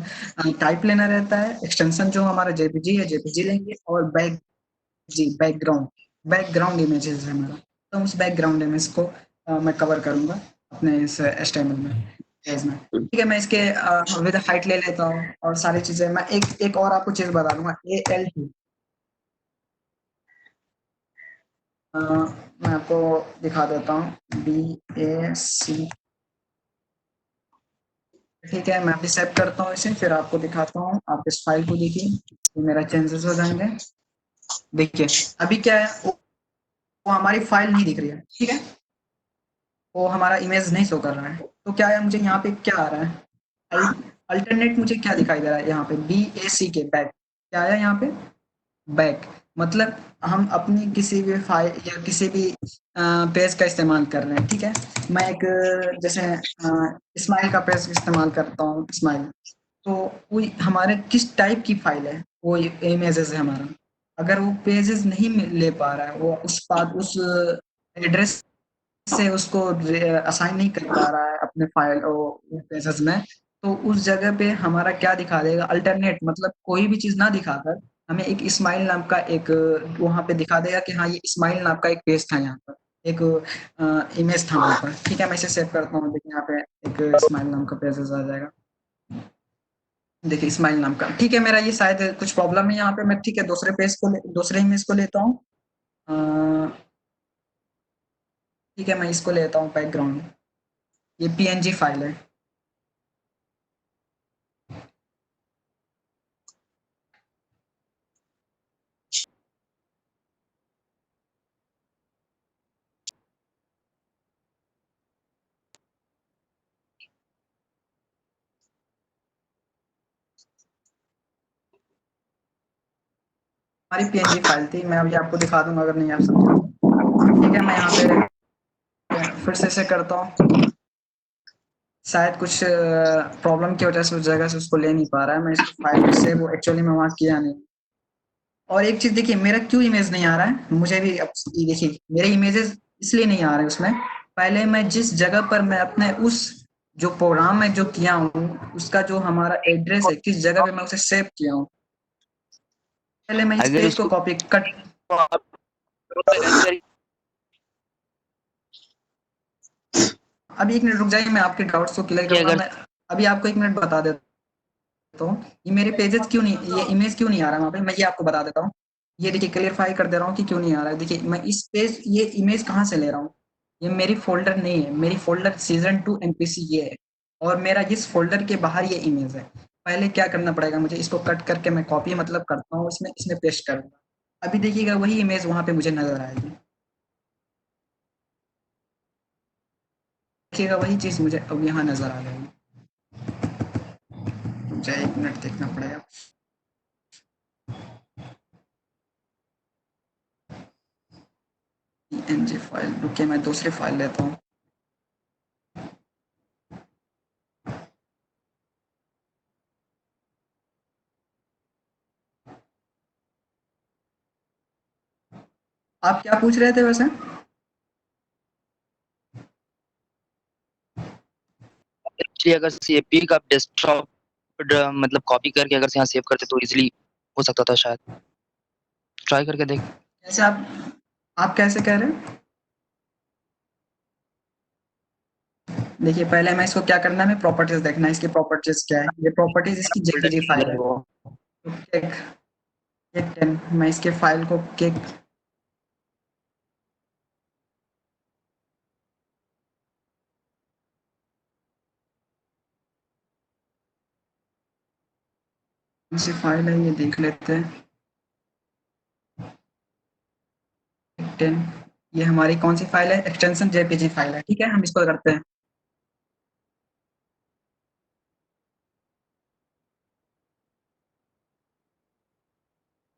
टाइप लेना रहता है, एक्सटेंशन जो हमारा जेपीजी है जेपीजी लेंगे और बैक जी बैकग्राउंड इमेजेस है हमारा, तो उस बैकग्राउंड इमेज को मैं कवर करूँगा अपने इस एचटीएमएल में पेज में। ठीक है, मैं इसके विद हाइट ले लेता हूँ और सारी चीज़ें मैं एक और आपको चीज़ बता दूँगा AL2 मैं आपको दिखा देता हूँ BAC ठीक है, मैं अभी सेव करता हूँ इसे फिर आपको दिखाता हूँ, आप इस फाइल को देखिए, तो मेरा चेंजेस हो जाएँगे। देखिए, अभी क्या है वो हमारी फाइल नहीं दिख रही है, ठीक है? वो हमारा इमेज नहीं शो कर रहा है, तो क्या है मुझे यहाँ पे क्या आ रहा है? अल्टरनेट मुझे क्या दिखाई दे रहा है यहाँ पे BAC के बैक, क्या आया यहाँ पे? बैक, मतलब हम अपनी किसी भी फाइल या किसी भी पेज का इस्तेमाल कर रहे हैं, ठीक है? मैं एक जैसे स्माइल का पेज इस्तेमाल करता हूँ स्माइल, तो वो हमारे किस टाइप की फाइल है, वो इमेजेस है हमारा। अगर वो पेजेस नहीं ले पा रहा है, वो उस एड्रेस से उसको असाइन नहीं कर पा रहा है अपने फाइल पेजेस में, तो उस जगह पे हमारा क्या दिखा देगा अल्टरनेट, मतलब कोई भी चीज़ ना दिखाकर हमें एक इस्माइल नाम का एक वहाँ पे दिखा देगा कि हाँ, ये इस्माइल नाम का एक पेज था यहाँ पर, एक इमेज था वहाँ पर। ठीक है, मैं इसे सेव करता हूँ, देखिए यहाँ पे एक इस्माइल नाम का पेजेस आ जाएगा। देखिए इस्माइल नाम का, ठीक है, मेरा ये शायद कुछ प्रॉब्लम है यहाँ पे, मैं ठीक है दूसरे इमेज को लेता हूँ। ठीक है, मैं इसको लेता हूँ बैकग्राउंड, ये PNG फाइल है। हमारी PNG फाइल थी, मैं अभी आपको दिखा दूंगा अगर नहीं आप समझे तो। ठीक है, मैं यहाँ पे फिर से इसे करता हूँ, शायद कुछ प्रॉब्लम की वजह से उस जगह से उसको ले नहीं पा रहा है, मैं इसको फाइल से वो एक्चुअली में वहाँ किया नहीं। और एक चीज़ देखिए मेरा क्यों इमेज नहीं आ रहा है, मुझे भी अब ये देखिए मेरे इमेजेस इसलिए नहीं आ रहे उसमें, पहले मैं जिस जगह पर मैं अपने उस जो प्रोग्राम में जो किया हूँ, उसका जो हमारा एड्रेस है, किस जगह पे मैं उसे सेव किया हूँ, पहले मैं इस अगर पेज को उसको कॉपी कट आप अभी 1 मिनट रुक जाइए, मैं आपके डाउट्स को क्लियर कि करूँगा। अगर मैं अभी आपको 1 मिनट बता देता हूँ, ये मेरे पेजेस क्यों नहीं ये इमेज क्यों नहीं आ रहा है वहाँ पे, मैं ये आपको बता देता हूँ। ये देखिए क्लियरफाई कर दे रहा हूँ कि क्यों नहीं आ रहा है। देखिए मैं इस पेज ये इमेज कहाँ से ले रहा हूँ, ये मेरी फ़ोल्डर नहीं है, मेरी फ़ोल्डर सीज़न 2 एमपीसी ये है और मेरा जिस फ़ोल्डर के बाहर ये इमेज है। पहले क्या करना पड़ेगा मुझे, इसको कट करके मैं कॉपी मतलब करता हूँ इसमें पेस्ट करूँगा। अभी देखिएगा वही इमेज वहाँ पे मुझे नज़र आएगी। देखिएगा वही चीज़ मुझे अब यहाँ नज़र आ जाएगी। मुझे 1 मिनट देखना पड़ेगा। PNG फाइल, रुकिए मैं दूसरी फाइल लेता हूँ। आप क्या पूछ रहे थे वैसे? एक्चुअली अगर सीएपी का डेस्कटॉप मतलब कॉपी करके अगर से यहाँ सेव करते तो इजीली हो सकता था शायद, ट्राई करके देख। कैसे आप कैसे कह रहे हैं? देखिए पहले मैं इसको क्या करना है, हमें प्रॉपर्टीज देखना है, इसकी प्रॉपर्टीज क्या है, ये प्रॉपर्टीज इसकी जेपीजी फाइल है। तो केक केक 10 मैं इसके फाइल को केक कौन सी फाइल है ये देख लेते हैं। केक 10 ये हमारी कौन सी फाइल है, एक्सटेंशन जेपीजी फाइल है। ठीक है, हम इसको करते हैं।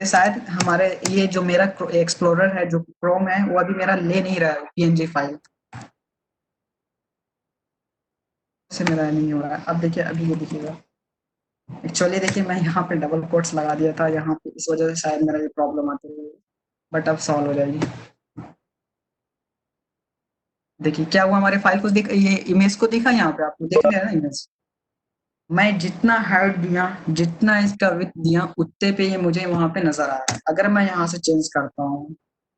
शायद हमारे ये जो मेरा एक्सप्लोरर है जो क्रोम है वो अभी मेरा ले नहीं रहा है पीएनजी फाइल से, मेरा नहीं हो रहा है। अब देखिए अभी ये दिखेगा एक्चुअली देखिए मैं यहाँ पे डबल कोट्स लगा दिया था यहाँ पे, इस वजह से शायद मेरा ये प्रॉब्लम आती है, बट अब सॉल्व हो जाएगी। देखिए क्या हुआ, हमारे फाइल को दिख, ये इमेज को दिखा यहाँ पे, आपको दिख रहा है ना इमेज। मैं जितना हाइट दिया, जितना इसका विड्थ दिया, उतने पे ये मुझे वहां पे नजर आ रहा है। अगर मैं यहाँ से चेंज करता हूँ,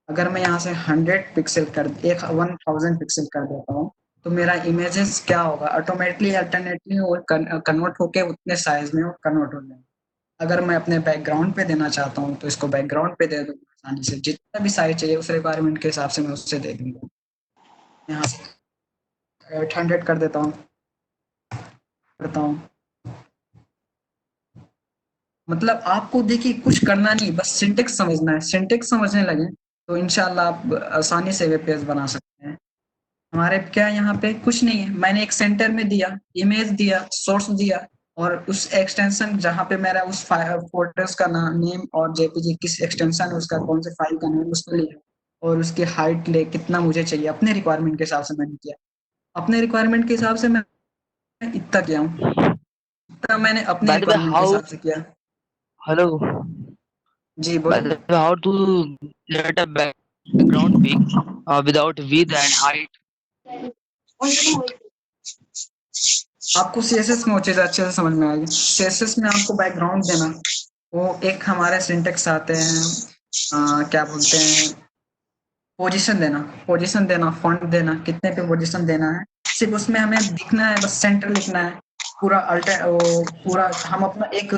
अगर मैं यहाँ से 100 पिक्सल कर 1000 पिक्सल कर देता हूँ, तो मेरा इमेजेस क्या होगा, ऑटोमेटिकली अल्टरनेटली वो कन्वर्ट होके उतने साइज में वो कन्वर्ट हो जाएगा। अगर मैं अपने बैकग्राउंड पे देना चाहता हूँ तो इसको बैकग्राउंड पे दे दूंगा आसानी से, जितना भी साइज चाहिए उस रिक्वायरमेंट के हिसाब से मैं उससे दे दूंगा। यहाँ से 800 कर देता हूँ, करता हूँ। मतलब आपको देखिए कुछ करना नहीं, बस सिंटेक्स समझना है। सिंटेक्स समझने लगे तो इंशाल्लाह आप आसानी से वेब पेज बना सकते हैं। हमारे क्या यहाँ पे कुछ नहीं है, मैंने एक सेंटर में दिया, इमेज दिया, सोर्स दिया, और उस एक्सटेंशन जहाँ पे मेरा उस फोल्डर्स का नाम, नेम और जेपीजी किस एक्सटेंशन है उसका, कौन से फाइल का नेम, उसको लिया और उसकी हाइट ले कितना मुझे चाहिए अपने रिक्वायरमेंट के हिसाब से मैंने किया। अपने रिक्वायरमेंट के हिसाब से मैं इतना किया हूँ, इतना मैंने अपने By the way, रिक्वायरमेंट के how हिसाब से किया। hello? जी By बोलिए। the way, how to let a background pic without width and height? आपको सीएसएस में वो चीज़ अच्छे से समझ में आएगी। सीएसएस में आपको बैकग्राउंड देना, वो एक हमारे सिंटेक्स आते हैं, क्या बोलते हैं, पोजीशन देना, फॉन्ट देना, कितने पे पोजीशन देना है, सिर्फ उसमें हमें दिखना है, बस सेंटर लिखना है। पूरा अल्टर वो पूरा हम अपना एक,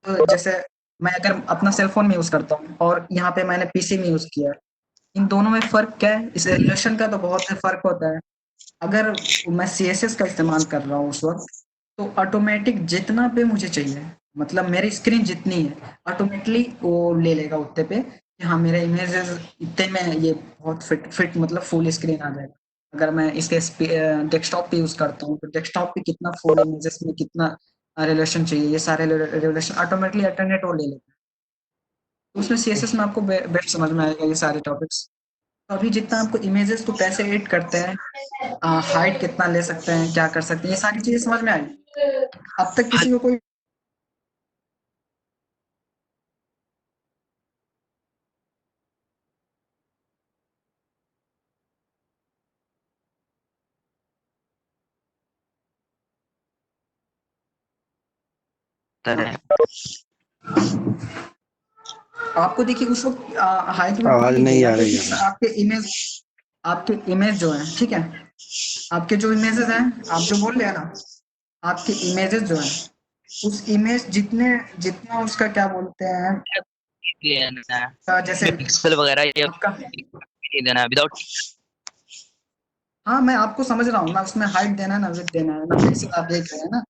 जैसे मैं अगर अपना सेल फोन में यूज करता हूँ और यहाँ पे मैंने पीसी में यूज किया, इन दोनों में फर्क क्या है, इस रिलेशन का तो बहुत फर्क होता है। अगर मैं सीएसएस का इस्तेमाल कर रहा हूँ उस वक्त, तो ऑटोमेटिक जितना पे मुझे चाहिए, मतलब मेरी स्क्रीन जितनी है ऑटोमेटिकली वो ले लेगा उतने पे कि हाँ मेरे इमेजेस इतने में ये बहुत फिट मतलब फुल स्क्रीन आ जाएगा। अगर मैं इसके डेस्कटॉप पे यूज करता हूँ तो डेस्कटॉप पे कितना फुल इमेजेस में कितना रिलेशन चाहिए, ये सारे रिलेशन ऑटोमेटिकली अल्टरनेट वो ले लेगा। तो उसमें सीएसएस में आपको बेस्ट समझ में आएगा ये सारे टॉपिक्स। तो अभी जितना आपको इमेजेस को कैसे एडिट करते हैं, हाइट कितना ले सकते हैं, क्या कर सकते हैं, ये सारी चीजें समझ में आई। अब तक किसी को कोई आपको देखिए उस वक्त हाइट में आवाज नहीं नहीं देगा आ रही क्योंकि है। आपके इमेज जो है, ठीक है, आपके जो इमेजेस हैं, आप जो बोल रहे हैं ना, आपके इमेजेस जो हैं, उस इमेज जितने जितना उसका क्या बोलते हैं, लेना है जैसे पिक्सल वगैरह ये आपका, नहीं देना है विदाउट। हाँ मैं आपको समझ रहा हूँ ना, उसमें हाइट देना है ना विड्थ देना है ना, पिक्सल आप देख रहे हैं ना,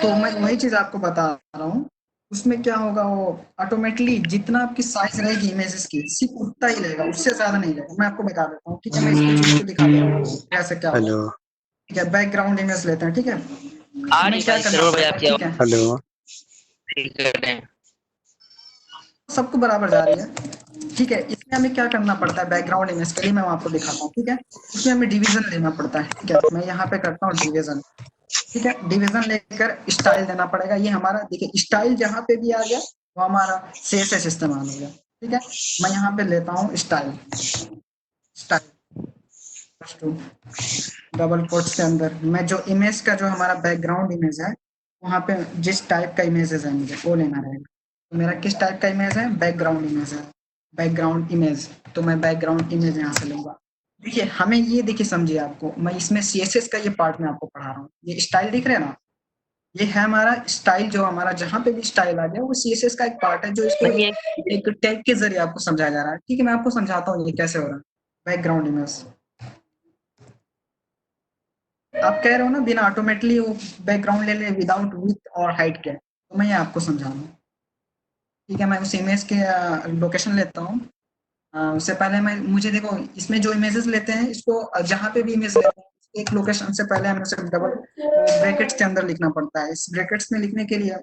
तो मैं वही चीज आपको बता रहा हूँ। उसमें क्या होगा, वो ऑटोमेटिकली जितना आपकी साइज रहेगी इमेजेस की सिर्फ उतना ही लेगा, उससे ज्यादा नहीं लेगा। मैं आपको बता देता हूँ, ठीक है, मैं इसको चीज को दिखा दे रहा हूँ कैसे क्या होगा। हेलो ठीक है, बैकग्राउंड इमेज लेते हैं, ठीक है, आ हमें रही क्या भाई करना सरोवर भाई पड़ेगा, आपकी ठीक है, हेलो आवाज सबको बराबर जा रही है। ठीक है, इसमें हमें क्या करना पड़ता है, बैकग्राउंड इमेज के लिए मैं आपको दिखाता हूँ, ठीक है। इसमें हमें डिवीजन लेना पड़ता है, ठीक है, मैं यहाँ पे करता हूँ डिवीजन। ठीक है, डिवीजन लेकर स्टाइल देना पड़ेगा। ये हमारा देखिए स्टाइल जहाँ पे भी आ गया वो हमारा सीएसएस इस्तेमाल हो गया। ठीक है, मैं यहाँ पे लेता हूँ स्टाइल, स्टाइल डबल कोट्स के अंदर मैं जो इमेज का जो हमारा बैकग्राउंड इमेज है, वहाँ पे जिस टाइप का इमेजेस है मुझे वो लेना रहेगा। तो मेरा किस टाइप का इमेज है, बैकग्राउंड इमेज है, बैकग्राउंड इमेज, तो मैं बैकग्राउंड इमेज यहाँ से लूंगा। देखिए हमें ये देखिए समझिए, आपको मैं इसमें सीएसएस का ये पार्ट में आपको पढ़ा रहा हूँ, ये स्टाइल दिख रहे हैं ना, ये है हमारा स्टाइल, जो हमारा जहाँ पे भी स्टाइल आ गया वो सीएसएस का एक पार्ट है, जो इसको नहीं है। एक टैग के जरिए आपको समझाया जा रहा है। ठीक है, मैं आपको समझाता हूँ ये कैसे हो रहा है। बैकग्राउंड इमेज आप कह रहे हो ना बिना ऑटोमेटिकली वो बैकग्राउंड ले ले विदाउट विथ और हाइट के, तो मैं ये आपको समझा रहा हूँ। ठीक है, मैं उस इमेज के लोकेशन लेता हूँ। उससे पहले मैं मुझे देखो इसमें जो इमेजेस लेते हैं, इसको जहाँ पे भी इमेज लेते हैं एक लोकेशन से पहले हमें उसे डबल ब्रैकेट्स के अंदर लिखना पड़ता है। इस ब्रैकेट्स में लिखने के लिए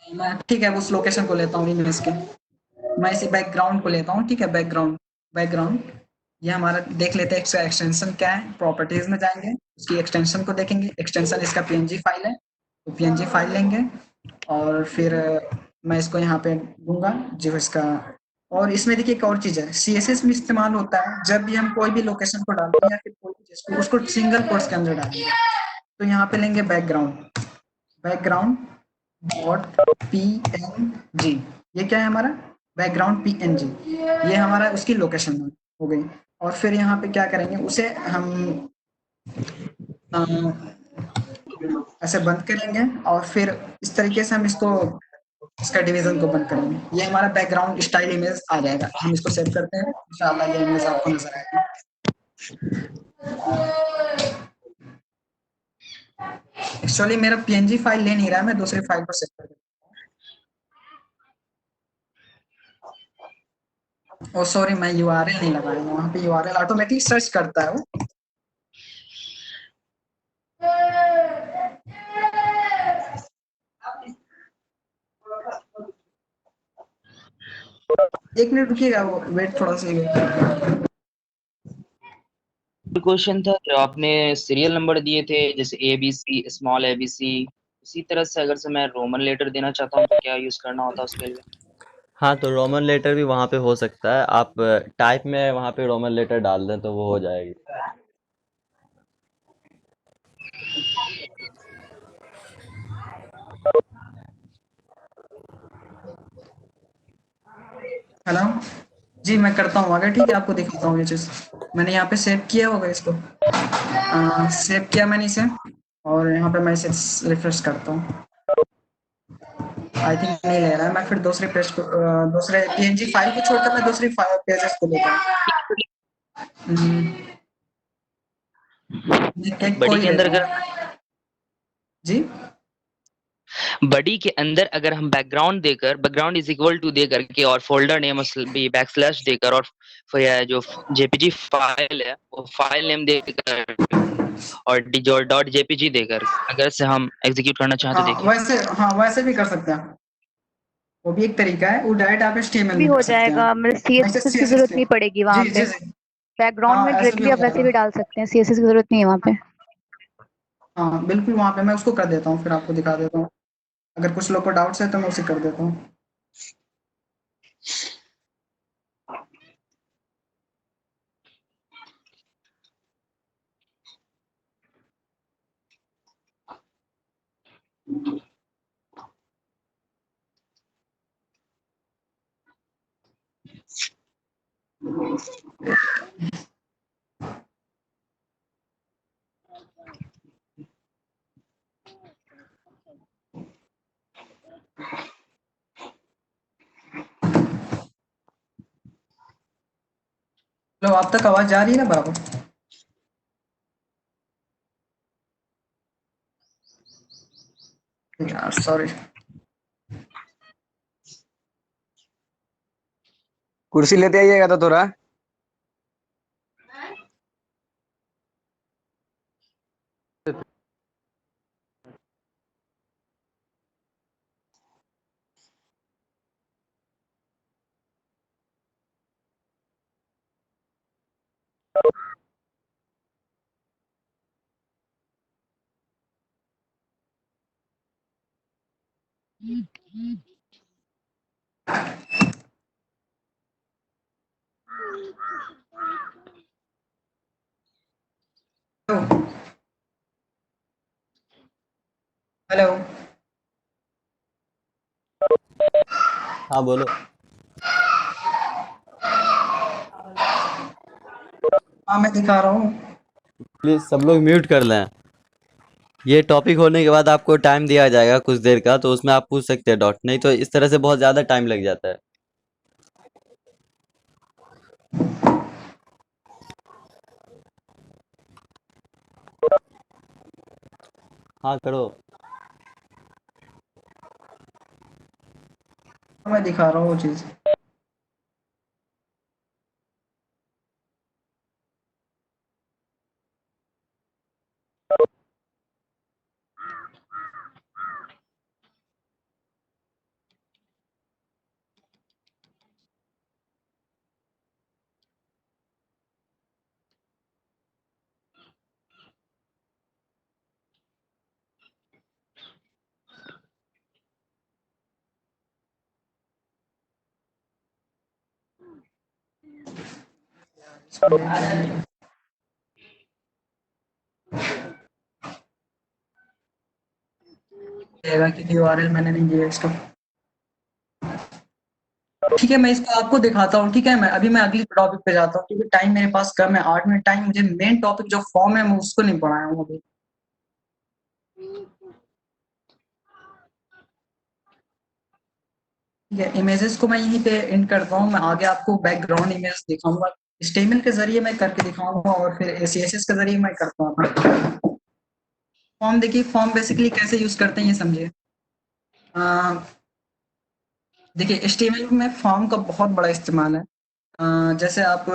मैं, ठीक है, उस लोकेशन को लेता हूँ इमेज के, मैं इसी बैकग्राउंड को लेता हूँ। ठीक है, बैकग्राउंड, बैकग्राउंड ये हमारा देख लेते हैं इसका एक्सटेंशन क्या है, प्रॉपर्टीज में जाएंगे, उसकी एक्सटेंशन को देखेंगे, एक्सटेंशन इसका पीएनजी फाइल है, तो पीएनजी फाइल लेंगे और फिर मैं इसको यहाँ पे दूंगा जो इसका। और इसमें देखिए एक और चीज़ है, सीएसएस में इस्तेमाल होता है जब भी हम कोई भी लोकेशन को डालते हैं या फिर कोई भी चीज़ को उसको सिंगल कोट्स के अंदर डालेंगे। तो यहाँ पे लेंगे बैकग्राउंड, बैकग्राउंड डॉट पीएनजी, ये क्या है हमारा बैकग्राउंड पीएनजी, ये हमारा उसकी लोकेशन हो गई। और फिर यहाँ पे क्या करेंगे उसे हम अ, ऐसे बंद करेंगे और फिर इस तरीके से हम इसको इसका डिवीजन को बंद करेंगे। ये हमारा बैकग्राउंड स्टाइल इमेज आ जाएगा। हम इसको सेव करते हैं, इंशाल्लाह ये इमेज आपको नजर आएगी। एक्चुअली मेरा पीएनजी फाइल ले नहीं रहा है, मैं दूसरी फाइल को सेव कर देता हूँ। ओ सॉरी, मैं यूआरएल नहीं लगाया हूँ, वहाँ पे यूआरएल ऑटोमेटिक सर्च करता है वो। एक मिनट रुकिएगा, वो वेट थोड़ा सा वेट। क्वेश्चन था जो आपने सीरियल नंबर दिए थे जैसे A B C small A B C, उसी तरह से अगर से मैं रोमन लेटर देना चाहता हूँ तो क्या यूज करना होता है उसके लिए? हाँ, तो रोमन लेटर भी वहाँ पे हो सकता है। आप टाइप में वहाँ पे रोमन लेटर डाल दें तो वो हो जाएगी। हेलो जी, मैं करता हूँ आगे, ठीक है, आपको दिखाता हूँ ये चीज़। मैंने यहाँ पे सेव किया होगा इसको, सेव किया मैंने इसे और यहाँ पे मैं इसे रिफ्रेश करता हूँ। आई थिंक नहीं ले रहा है, मैं फिर दूसरे पेज को दूसरे पीएनजी फाइल को छोड़कर मैं दूसरी पेजेस को लेता हूँ। एक बड़ी कोई के अंदर लेता अगर हूँ जी। बड़ी के अंदर अगर हम बैकग्राउंड देकर बैकग्राउंड इज इक्वल टू देकर के और फोल्डर नेम भी बैकस्लैश देकर और फिर जो जेपीजी फाइल है वो फाइल नेम देकर और जो डॉट जेपीजी देकर अगर से हम एग्जीक्यूट करना चाहें तो देखिए। हाँ वैसे भी कर सकते हैं, वो भी एक तरीका है। वो डायरेक्ट आप एचटीएमएल भी में हो कर सकते हैं, जाएगा, मतलब ऐसे सीएसएस की सीएसएस जरूरत के। नहीं पड़ेगी वहां जी पे। जी जी। बैकग्राउंड में ऐसे भी डायरेक्टली हो आप वैसे जाएगा। भी डाल सकते हैं, सीएसएस की जरूरत नहीं है वहां पे। हाँ बिल्कुल, वहाँ पे मैं उसको कर देता हूँ, फिर आपको दिखा देता हूँ। अगर कुछ लोग को डाउट्स है तो मैं उसे कर देता हूँ। लो, आप तक आवाज जा रही है ना बराबर? यार सॉरी। कुर्सी लेते आइएगा तो थोड़ा। Hello hello. हाँ, बोलो। हाँ मैं दिखा रहा हूँ। प्लीज़ सब लोग म्यूट कर लें। ये टॉपिक होने के बाद आपको टाइम दिया जाएगा कुछ देर का, तो उसमें आप पूछ सकते हैं डॉट, नहीं तो इस तरह से बहुत ज़्यादा टाइम लग जाता है। हाँ, करो। मैं दिखा रहा हूँ वो चीज़। कहेगा कि यूआरएल मैंने नहीं दिया इसको। ठीक है, मैं इसको आपको दिखाता हूँ। ठीक है, मैं अगली टॉपिक पे जाता हूँ क्योंकि टाइम मेरे पास कम है, 8 मिनट टाइम। मुझे मेन टॉपिक जो फॉर्म है मैं उसको नहीं पढ़ाया हूँ अभी। ठीक है, इमेजेस को मैं यहीं पे एंड करता हूँ। मैं आगे आपको बैकग्राउंड इमेज दिखाऊंगा, HTML के जरिए मैं करके दिखाऊंगा और फिर CSS के जरिए मैं करता हूँ। फॉर्म देखिए, फॉर्म बेसिकली कैसे यूज करते हैं ये समझिए। देखिए HTML में फॉर्म का बहुत बड़ा इस्तेमाल है। जैसे आप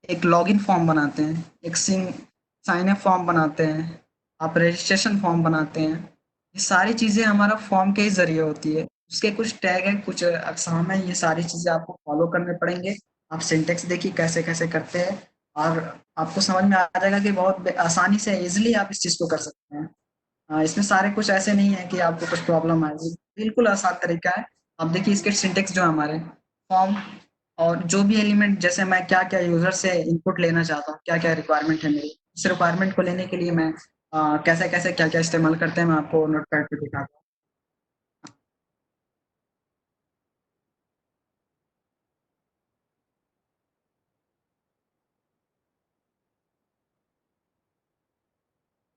एक लॉगिन फॉर्म बनाते हैं, एक साइन अप फॉर्म बनाते हैं, आप रजिस्ट्रेशन फॉर्म बनाते हैं, ये सारी चीज़ें हमारा फॉर्म के ही ज़रिए होती है। उसके कुछ टैग हैं, कुछ अक़साम हैं, ये सारी चीज़ें आपको फॉलो करने पड़ेंगे। आप सिंटैक्स देखिए कैसे-कैसे करते हैं और आपको समझ में आ जाएगा कि बहुत आसानी से ईज़िली आप इस चीज़ को कर सकते हैं। इसमें सारे कुछ ऐसे नहीं है कि आपको कुछ प्रॉब्लम आएगी, बिल्कुल आसान तरीका है। आप देखिए इसके सिंटैक्स जो हमारे फॉर्म और जो भी एलिमेंट, जैसे मैं क्या-क्या यूज़र से इनपुट लेना चाहता हूँ, क्या-क्या रिक्वायरमेंट है मेरी, उस रिक्वायरमेंट को लेने के लिए मैं कैसे-कैसे, क्या-क्या इस्तेमाल करते हैं, मैं आपको नोटपैड पे दिखाता हूँ।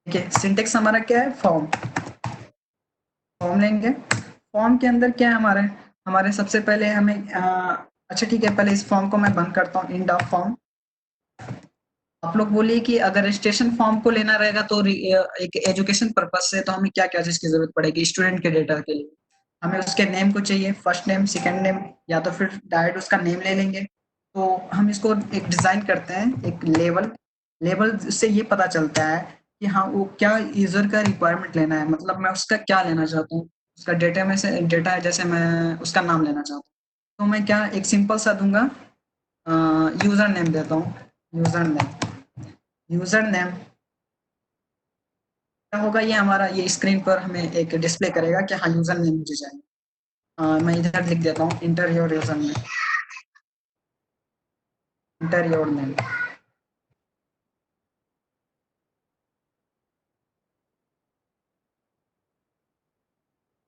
देखिए सिंटैक्स हमारा क्या है, फॉर्म लेंगे। फॉर्म के अंदर क्या है हमारे सबसे पहले हमें अच्छा ठीक है, पहले इस फॉर्म को मैं बंद करता हूँ, इंड ऑफ फॉर्म। आप लोग बोलिए कि अगर रजिस्ट्रेशन फॉर्म को लेना रहेगा तो एक एजुकेशन पर्पज से तो हमें क्या-क्या चीज़ की ज़रूरत पड़ेगी स्टूडेंट के डेटा के लिए। हमें उसके नेम को चाहिए, फर्स्ट नेम, सेकंड नेम, या तो फिर डायरेक्ट उसका नेम ले लेंगे। तो हम इसको एक डिज़ाइन करते हैं, एक लेबल से ये पता चलता है कि हाँ, वो क्या यूज़र का रिक्वायरमेंट लेना है, मतलब मैं उसका क्या लेना चाहता हूँ। उसका डेटा में से डेटा है, जैसे मैं उसका नाम लेना चाहता हूँ, तो मैं क्या एक सिंपल सा दूँगा, यूज़र नेम देता हूँ, यूज़र नेम। यूज़र नेम क्या होगा, ये हमारा ये स्क्रीन पर हमें एक डिस्प्ले करेगा कि हाँ, यूज़र नेम मुझे चाहिए। मैं इधर लिख देता हूँ, enter your user name, enter your name.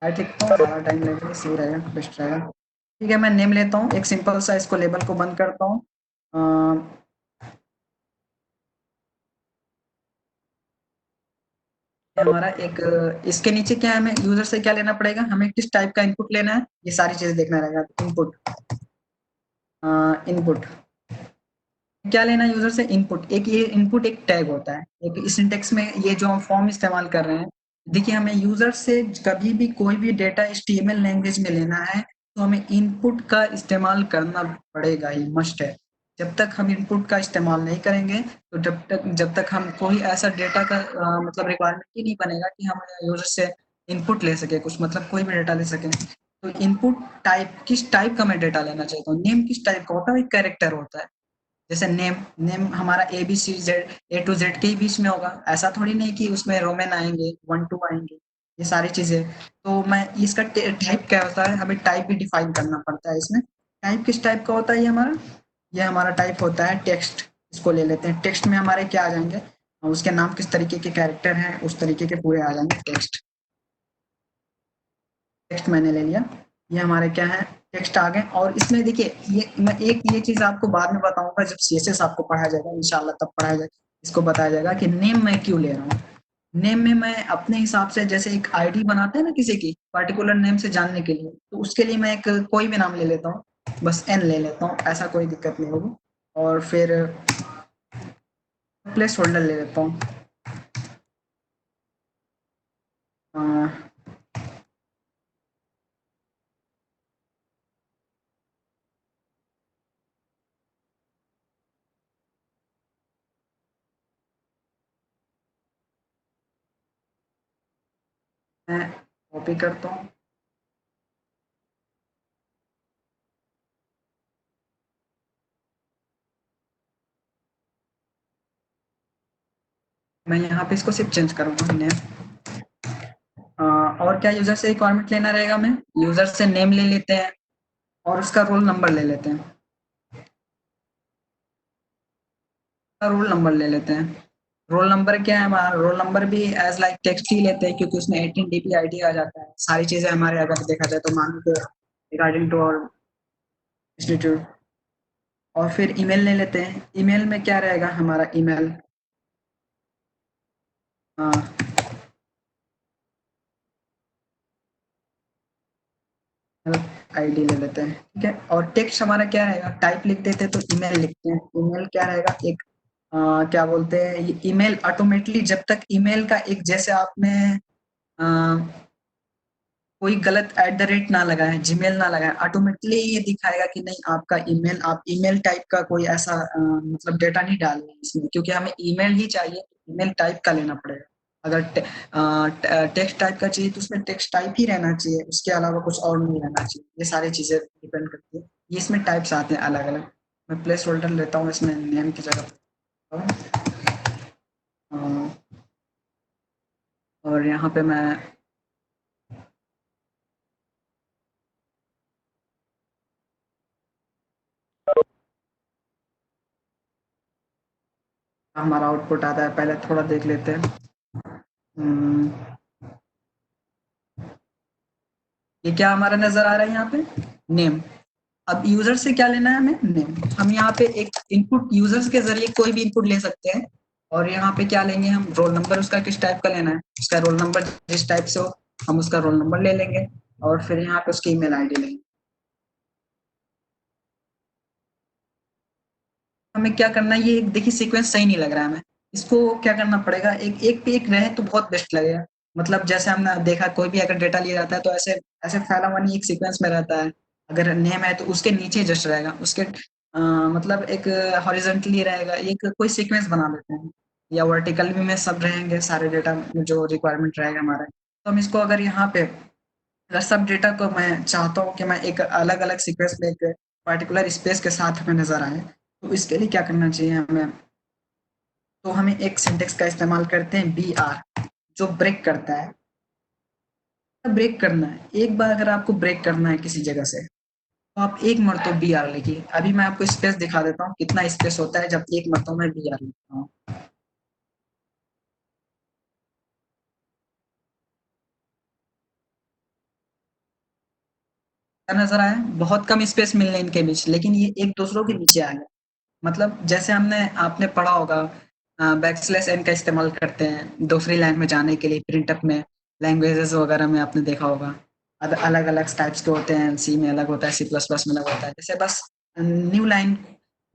मैं लिखता हूँ, ज़्यादा टाइम लगेगा, सही रहेगा, बेस्ट रहेगा। ठीक है, मैं नेम लेता हूँ, एक सिंपल सा इसको लेबल को बंद करता हूँ। हमारा एक इसके नीचे क्या है, हमें यूज़र से क्या लेना पड़ेगा, हमें किस टाइप का इनपुट लेना है, ये सारी चीज़ें देखना रहेगा। इनपुट, इनपुट क्या लेना है यूज़र से, इनपुट। एक ये इनपुट एक टैग होता है, एक सिंटैक्स में ये जो हम फॉर्म इस्तेमाल कर रहे हैं। देखिए हमें यूज़र से कभी भी कोई भी डेटा HTML लैंग्वेज में लेना है तो हमें इनपुट का इस्तेमाल करना पड़ेगा ही, मस्ट है। जब तक हम इनपुट का इस्तेमाल नहीं करेंगे तो जब तक हम कोई ऐसा डेटा का मतलब रिक्वायरमेंट ही नहीं बनेगा कि हम यूज़र से इनपुट ले सकें, कुछ मतलब कोई भी डेटा ले सकें। तो इनपुट टाइप, किस टाइप का मैं डेटा लेना चाहता हूँ, नेम किस टाइप का होता है, एक कैरेक्टर होता है। जैसे नेम हमारा A के ही बीच में होगा, ऐसा थोड़ी नहीं कि उसमें रोमन आएँगे, 1-2 आएँगे, ये सारी चीज़ें। तो मैं इसका टाइप क्या होता है, हमें टाइप भी डिफाइन करना पड़ता है इसमें। टाइप किस टाइप का होता है ये हमारा टाइप होता है टेक्स्ट। इसको ले लेते हैं, टेक्स्ट में हमारे क्या आ जाएँगे, उसके नाम किस तरीके के कैरेक्टर हैं, उस तरीके के पूरे आ जाएँगे टेक्स्ट। टेक्स्ट मैंने ले लिया, ये हमारे क्या है, टेक्स्ट आ गए। और इसमें देखिए मैं एक ये चीज़ आपको बाद में बताऊँगा, जब CSS आपको पढ़ाया जाएगा इंशाल्लाह, तब पढ़ाया जाएगा। इसको बताया जाएगा कि नेम मैं क्यों ले रहा हूँ। नेम में मैं अपने हिसाब से, जैसे एक आईडी बनाते हैं ना किसी की पर्टिकुलर नेम से जानने के लिए, तो उसके लिए मैं एक कोई भी नाम ले लेता हूँ, बस N ले लेता हूँ, ऐसा कोई दिक्कत नहीं होगी। और फिर प्लेस होल्डर ले लेता हूँ। अ, मैं कॉपी करता हूँ, मैं यहाँ पे इसको सिर्फ चेंज करूँगा नेम। और क्या यूज़र से रिक्वायरमेंट लेना रहेगा, हमें यूज़र से नेम ले लेते हैं और उसका रोल नंबर ले लेते हैं। रोल नंबर ले लेते हैं। रोल नंबर क्या है हमारा? रोल नंबर भी एज लाइक टेक्स्ट ही लेते हैं क्योंकि उसमें 18 DP ID आ जाता है। सारी चीजें हमारे अगर देखा जाए तो मान लो रिगार्डिंग टू और इंस्टीट्यूट। और फिर ईमेल ले लेते हैं। ईमेल में क्या रहेगा हमारा ईमेल? आईडी ले लेते हैं, ठीक है। और टेक्स्ट हमारा क्या रहेगा? टाइप लिख देते हैं तो ईमेल लिखते हैं। ईमेल क्या रहेगा? एक क्या बोलते हैं, ये ईमेल ऑटोमेटिकली जब तक ईमेल का एक जैसे आपने अ, कोई गलत @ ना लगाए, जीमेल ना लगाए, ऑटोमेटिकली ये दिखाएगा कि नहीं आपका ईमेल, आप ईमेल टाइप का कोई ऐसा मतलब डेटा नहीं डाल रहे हैं इसमें, क्योंकि हमें ईमेल ही चाहिए, ईमेल टाइप का लेना पड़ेगा। अगर टेक्स्ट टाइप का चाहिए तो उसमें टेक्स्ट टाइप ही रहना चाहिए, उसके अलावा कुछ और नहीं रहना चाहिए। ये सारी चीजें डिपेंड करती है। ये इसमें टाइप्स आते हैं अलग अलग। मैं प्लेस होल्डर लेता हूँ इसमें नेम की जगह और यहाँ पे मैं हमारा आउटपुट आता है, पहले थोड़ा देख लेते हैं। ये क्या हमारा नजर आ रहा है यहाँ पे? नेम। अब यूजर से क्या लेना है हमें? नेम। हम यहाँ पे एक इनपुट यूजर्स के जरिए कोई भी इनपुट ले सकते हैं। और यहाँ पे क्या लेंगे हम? रोल नंबर उसका किस टाइप का लेना है, उसका रोल नंबर जिस टाइप से हो हम उसका रोल नंबर ले लेंगे। और फिर यहाँ पे उसकी ईमेल आईडी लेंगे। हमें क्या करना है, ये देखिए सीक्वेंस सही नहीं लग रहा है हमें। इसको क्या करना पड़ेगा, एक एक पे एक रहे तो बहुत बेस्ट लगेगा। मतलब जैसे हमने देखा कोई भी अगर डेटा लिया जाता है तो ऐसे ऐसे फैला हुआ नहीं, एक सीक्वेंस में रहता है। अगर नेम है तो उसके नीचे जस्ट रहेगा, उसके मतलब एक हॉरिजॉन्टली रहेगा, एक कोई सीक्वेंस बना लेते हैं। या वर्टिकल भी में सब रहेंगे सारे डेटा जो रिक्वायरमेंट रहेगा हमारा। तो हम इसको अगर यहाँ पे अगर सब डेटा को मैं चाहता हूँ कि मैं एक अलग अलग सीक्वेंस में एक पर्टिकुलर स्पेस के साथ हमें नजर आए, तो इसके लिए क्या करना चाहिए हमें? तो हमें एक सिंटेक्स का इस्तेमाल करते हैं BR, जो ब्रेक करता है। ब्रेक करना है, एक बार अगर आपको ब्रेक करना है किसी जगह से तो आप एक मरतब BR लिखिए। अभी मैं आपको स्पेस दिखा देता हूँ कितना स्पेस होता है जब एक मरतब मैं BR लिखता हूँ। क्या नजर आया? बहुत कम स्पेस मिलने इनके बीच, लेकिन ये एक दूसरों के नीचे आ गए। मतलब जैसे आपने पढ़ा होगा \n का इस्तेमाल करते हैं दूसरी लाइन में जाने के लिए, प्रिंटअप में, लैंग्वेजेस वगैरह में आपने देखा होगा। अलग अलग टाइप्स के होते हैं, सी में अलग होता है, C++ में अलग होता है। जैसे बस न्यू लाइन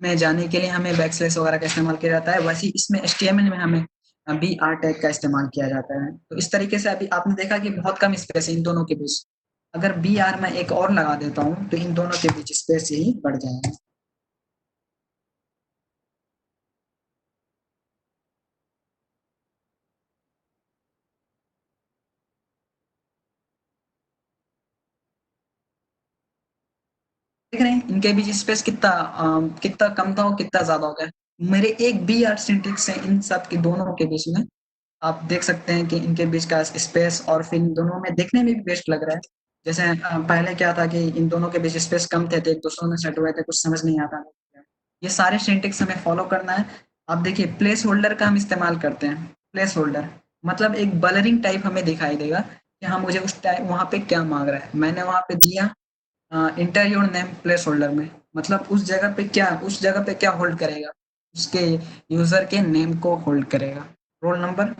में जाने के लिए हमें \n वगैरह का इस्तेमाल किया जाता है, वैसे ही इसमें HTML में हमें BR टैग का इस्तेमाल किया जाता है। तो इस तरीके से अभी आपने देखा कि बहुत कम स्पेस है इन दोनों के बीच। अगर BR मैं एक और लगा देता हूँ तो इन दोनों के बीच स्पेस यही बढ़ जाएगा। देख रहे हैं इनके बीच स्पेस कितना कितना कम था और कितना ज्यादा हो गया। मेरे एक BR सिंटेक्स है इन सब के दोनों के बीच में। आप देख सकते हैं कि इनके बीच का स्पेस और फिर इन दोनों में देखने में भी बेस्ट लग रहा है। जैसे पहले क्या था कि इन दोनों के बीच स्पेस कम थे तो एक दूसरों में सेट हुए थे, कुछ समझ नहीं आता था। ये सारे सिंटेक्स हमें फॉलो करना है। आप देखिए प्लेस होल्डर का हम इस्तेमाल करते हैं। प्लेस होल्डर मतलब एक बलरिंग टाइप हमें दिखाई देगा कि हाँ मुझे उस टाइम वहां पे क्या मांग रहा है। मैंने वहां पे दिया inter your name place holder में, मतलब उस जगह पे क्या होल्ड करेगा, उसके यूजर के नेम को होल्ड करेगा। Roll number,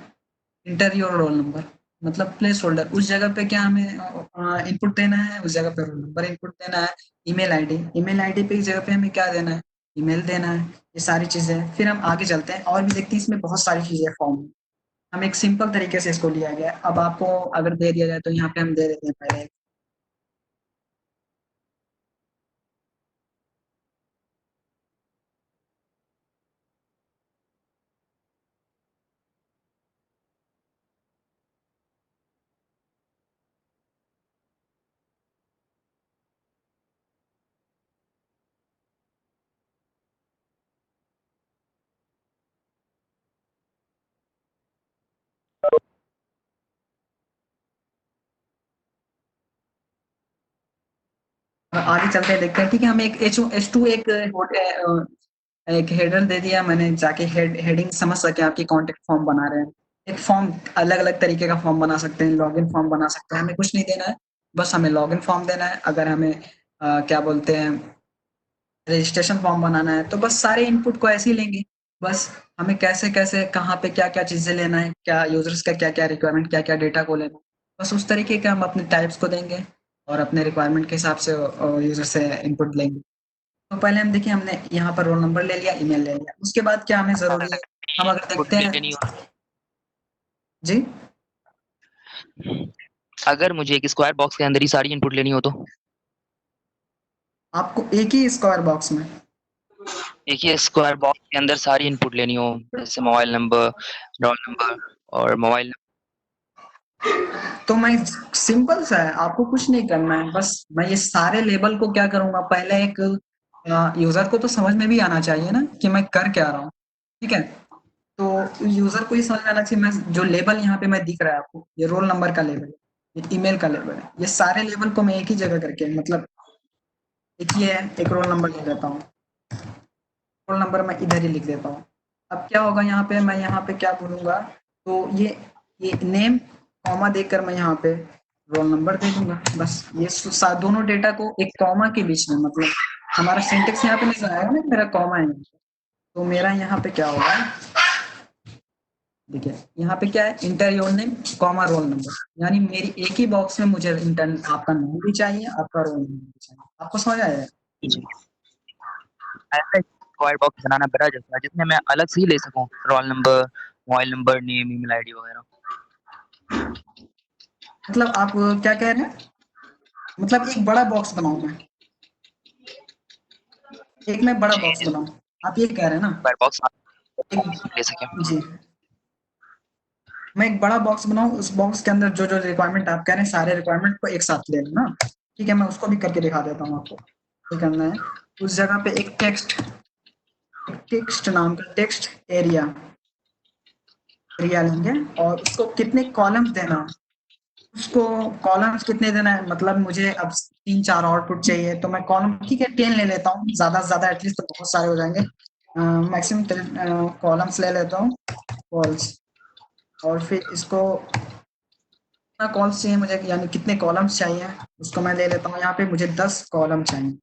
inter your roll number, मतलब प्लेस होल्डर उस जगह पे क्या हमें इनपुट देना है, उस जगह पे रोल नंबर इनपुट देना है। ईमेल आईडी पे इस जगह पे हमें क्या देना है, ईमेल देना है। ये सारी चीजें फिर हम आगे चलते हैं और भी देखते हैं। इसमें बहुत सारी चीजें फॉर्म में हम एक सिंपल तरीके से इसको लिया गया है। अब आपको अगर दे दिया जाए तो यहाँ पे हम दे देते हैं पहले। आगे चलते हैं देखते हैं, ठीक है। हम एक H2 एक एक हेडर दे दिया मैंने, जाके हेडिंग समझ सके आपकी कॉन्टेक्ट फॉर्म बना रहे हैं। एक फॉर्म अलग-अलग तरीके का फॉर्म बना सकते हैं, लॉगिन फॉर्म बना सकते हैं, हमें कुछ नहीं देना है, बस हमें लॉगिन फॉर्म देना है। अगर हमें क्या बोलते हैं रजिस्ट्रेशन फॉर्म बनाना है, तो बस सारे इनपुट को ऐसे ही लेंगे। बस हमें कैसे-कैसे, कहाँ पे क्या-क्या चीज़ें लेना है, क्या यूज़र्स का क्या-क्या रिक्वायरमेंट, क्या-क्या डेटा को लेना है, बस उस तरीके के हम अपने टाइप्स को देंगे और अपने रिक्वायरमेंट के हिसाब से यूज़र से इनपुट लेंगे। तो पहले हम देखिए हमने यहाँ पर रोल नंबर ले लिया, ईमेल ले लिया, उसके बाद क्या हमें ज़रूरी है, हम अगर इनपुट देखते लेनी हैं हो, जी? अगर मुझे एक स्क्वायर बॉक्स के अंदर ही सारी इनपुट लेनी हो तो? आपको एक ही स्क्वायर बॉक्स में एक ही स्क्वायर बॉक्स के अंदर सारी इनपुट लेनी हो, जैसे मोबाइल नंबर, रोल नंबर और मोबाइल तो मैं सिंपल सा है, आपको कुछ नहीं करना है, बस मैं ये सारे लेबल को क्या करूँगा, पहले एक यूज़र को तो समझ में भी आना चाहिए ना कि मैं कर क्या रहा हूँ, ठीक है? तो यूज़र को ये समझ में आना चाहिए मैं जो लेबल यहाँ पे मैं दिख रहा है आपको, ये रोल नंबर का लेबल है, ये ईमेल का लेबल है, ये सारे लेबल को मैं एक ही जगह करके मतलब एक ये है, एक रोल नंबर ले लेता हूँ। रोल नंबर मैं इधर ही लिख देता हूँ। अब क्या होगा यहाँ पे मैं यहाँ पे क्या बोलूँगा, तो ये नेम कॉमा देकर मैं यहाँ पे रोल नंबर दे दूँगा। बस ये दोनों डेटा को एक कॉमा के बीच में मतलब हमारा सिंटेक्स यहाँ पे नज़र आएगा ना मेरा कॉमा है। तो मेरा यहाँ पे क्या होगा, देखिए यहाँ पे क्या है inter your name comma roll number, यानी मेरी एक ही बॉक्स में मुझे इंटर आपका नाम भी चाहिए, आपका रोल नंबर भी चाहिए। आपको समझ आया? ऐसा स्क्वायर बॉक्स बनाना बड़ा जैसा जिसमें मैं अलग से ही ले सकूं roll number, mobile number, name, email ID वगैरह। मतलब आप क्या कह रहे हैं? मतलब एक बड़ा बॉक्स बनाऊँ मैं? एक मैं बड़ा बॉक्स जी, बनाऊँ, आप ये कह रहे हैं ना? स्क्वायर बॉक्स एक ले सकें। जी, मैं एक बड़ा बॉक्स बनाऊँ, उस बॉक्स के अंदर जो-जो रिक्वायरमेंट आप कह रहे हैं, सारे रिक्वायरमेंट को एक साथ ले लूँ ना? ठीक है, मैं उसको भी करके दिखा देता हूँ आपको। क्या करना है, उस जगह पे एक टेक्स्ट नाम का टेक्स्ट एरिया लेंगे और उसको कितने कॉलम्स देना है, उसको कॉलम्स कितने देना है, मतलब मुझे अब 3-4 आउटपुट चाहिए, तो मैं कॉलम ठीक है 10 ले लेता हूँ, ज़्यादा से ज़्यादा एटलीस्ट तो बहुत सारे हो जाएँगे। मैक्सिमम 10 कॉलम्स ले लेता हूँ, कॉल्स और फिर इसको कितना कॉल्स चाहिए मुझे यानी कितने कॉलम्स चाहिए, उसको मैं ले लेता हूँ यहाँ पे मुझे 10 कॉलम चाहिए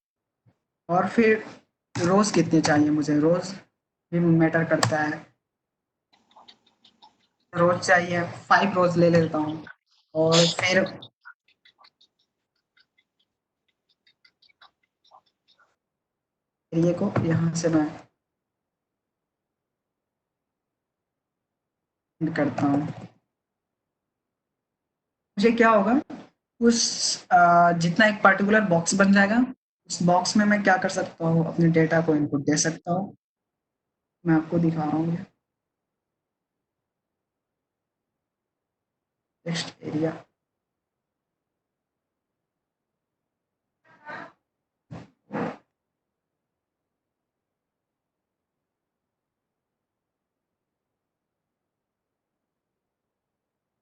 और फिर रोज़ कितने चाहिए मुझे, रोज़ भी मैटर करता है। रोज़ चाहिए 5 रोज़ ले लेता हूँ और फिर ये को यहाँ से मैं एंड करता हूँ। मुझे क्या होगा उस जितना एक पर्टिकुलर बॉक्स बन जाएगा, उस बॉक्स में मैं क्या कर सकता हूँ अपने डेटा को इनपुट दे सकता हूँ। मैं आपको दिखा रहा हूँ टेक्स्ट एरिया।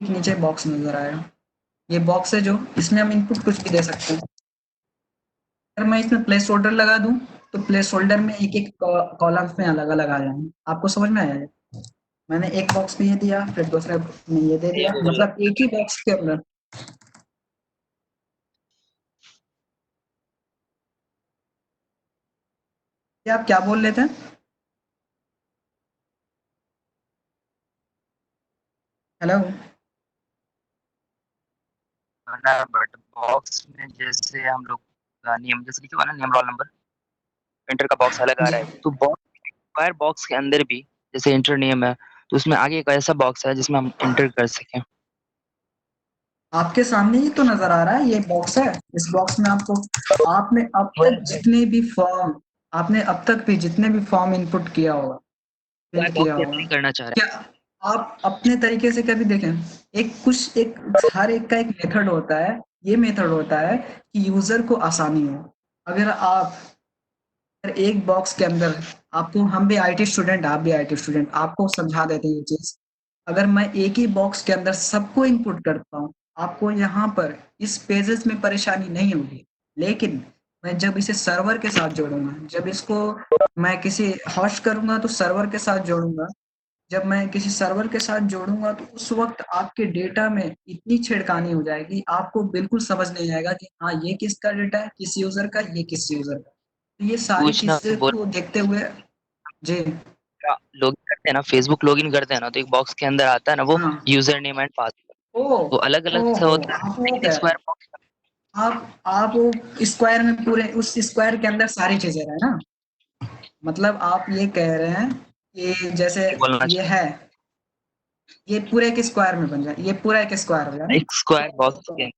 नीचे बॉक्स नज़र आएगा। ये बॉक्स है जो इसमें हम इनपुट कुछ भी दे सकते हैं। अगर मैं इसमें प्लेस होल्डर लगा दूँ, तो प्लेस होल्डर में एक-एक कॉलम्स में अलग-अलग आ जाएँगे। आपको समझ में आया ये? मैंने एक बॉक्स में ये दिया, फिर दूसरे में ये दे दिया, मतलब एक ही बॉक्स के अंदर ये आप क्या बोल रहे थे? हेलो? ना बट बॉक्स में जैसे हम लोग नेम जैसे लिखे हुआ ना नेम रोल नंबर, इंटर का बॉक्स अलग आ जी। रहा है, तो बॉक्स स्क्वायर बॉक्स के अंदर भी जैसे इंटर नेम है, तो उसमें आगे एक ऐसा बॉक्स है जिसमें हम इंटर कर सकें। आपके सामने ही तो नज़र आ रहा है, ये बॉक्स है। इस बॉक्स में आपने अब तक जितने भी फॉर्म इनपुट किया होगा, फिल स्क्वायर बॉक्स किया के होगा, अंदर ही करना चाह रहे क्या आप अपने तरीके से कभी देखें, हर एक का एक मेथड होता है। ये मेथड होता है कि यूज़र को आसानी हो। अगर आप अगर एक बॉक्स के अंदर आपको हम भी आईटी स्टूडेंट, आप भी आईटी स्टूडेंट, आपको समझा देते हैं ये चीज़। अगर मैं एक ही बॉक्स के अंदर सबको इनपुट करता हूँ, आपको यहाँ पर इस पेजेज़ में परेशानी नहीं होगी। लेकिन मैं जब इसे सर्वर के साथ जोड़ूंगा, जब इसको मैं किसी होस्ट करूंगा तो सर्वर के साथ जोड़ूंगा, जब मैं किसी सर्वर के साथ जोड़ूंगा तो उस वक्त आपके डेटा में इतनी छेड़खानी हो जाएगी, आपको बिल्कुल समझ नहीं आएगा कि हाँ ये किसका डेटा है, किस यूजर का, ये किस यूजर का। तो ये सारी पूछना चीजें बोल को देखते हुए जी लॉगिन करते हैं ना, फेसबुक लॉगिन करते हैं ना, तो एक बॉक्स के अंदर आता है ना वो हाँ। यूजर नेम एंड पासवर्ड, ओ वो अलग अलग से ओहो होता है, आप वो लेकिन कह रहे स्क्वायर हैं, बॉक्स आप वो स्क्वायर में पूरे उस स्क्वायर के अंदर सारी चीजें है ना, मतलब आप ये कह रहे हैं कि जैसे बोलना ये है, ये पूरे एक स्क्वायर में बन जाए, ये पूरा एक स्क्वायर हो जाए चाहिए ना। एक स्क्वायर बॉक्स के अंदर।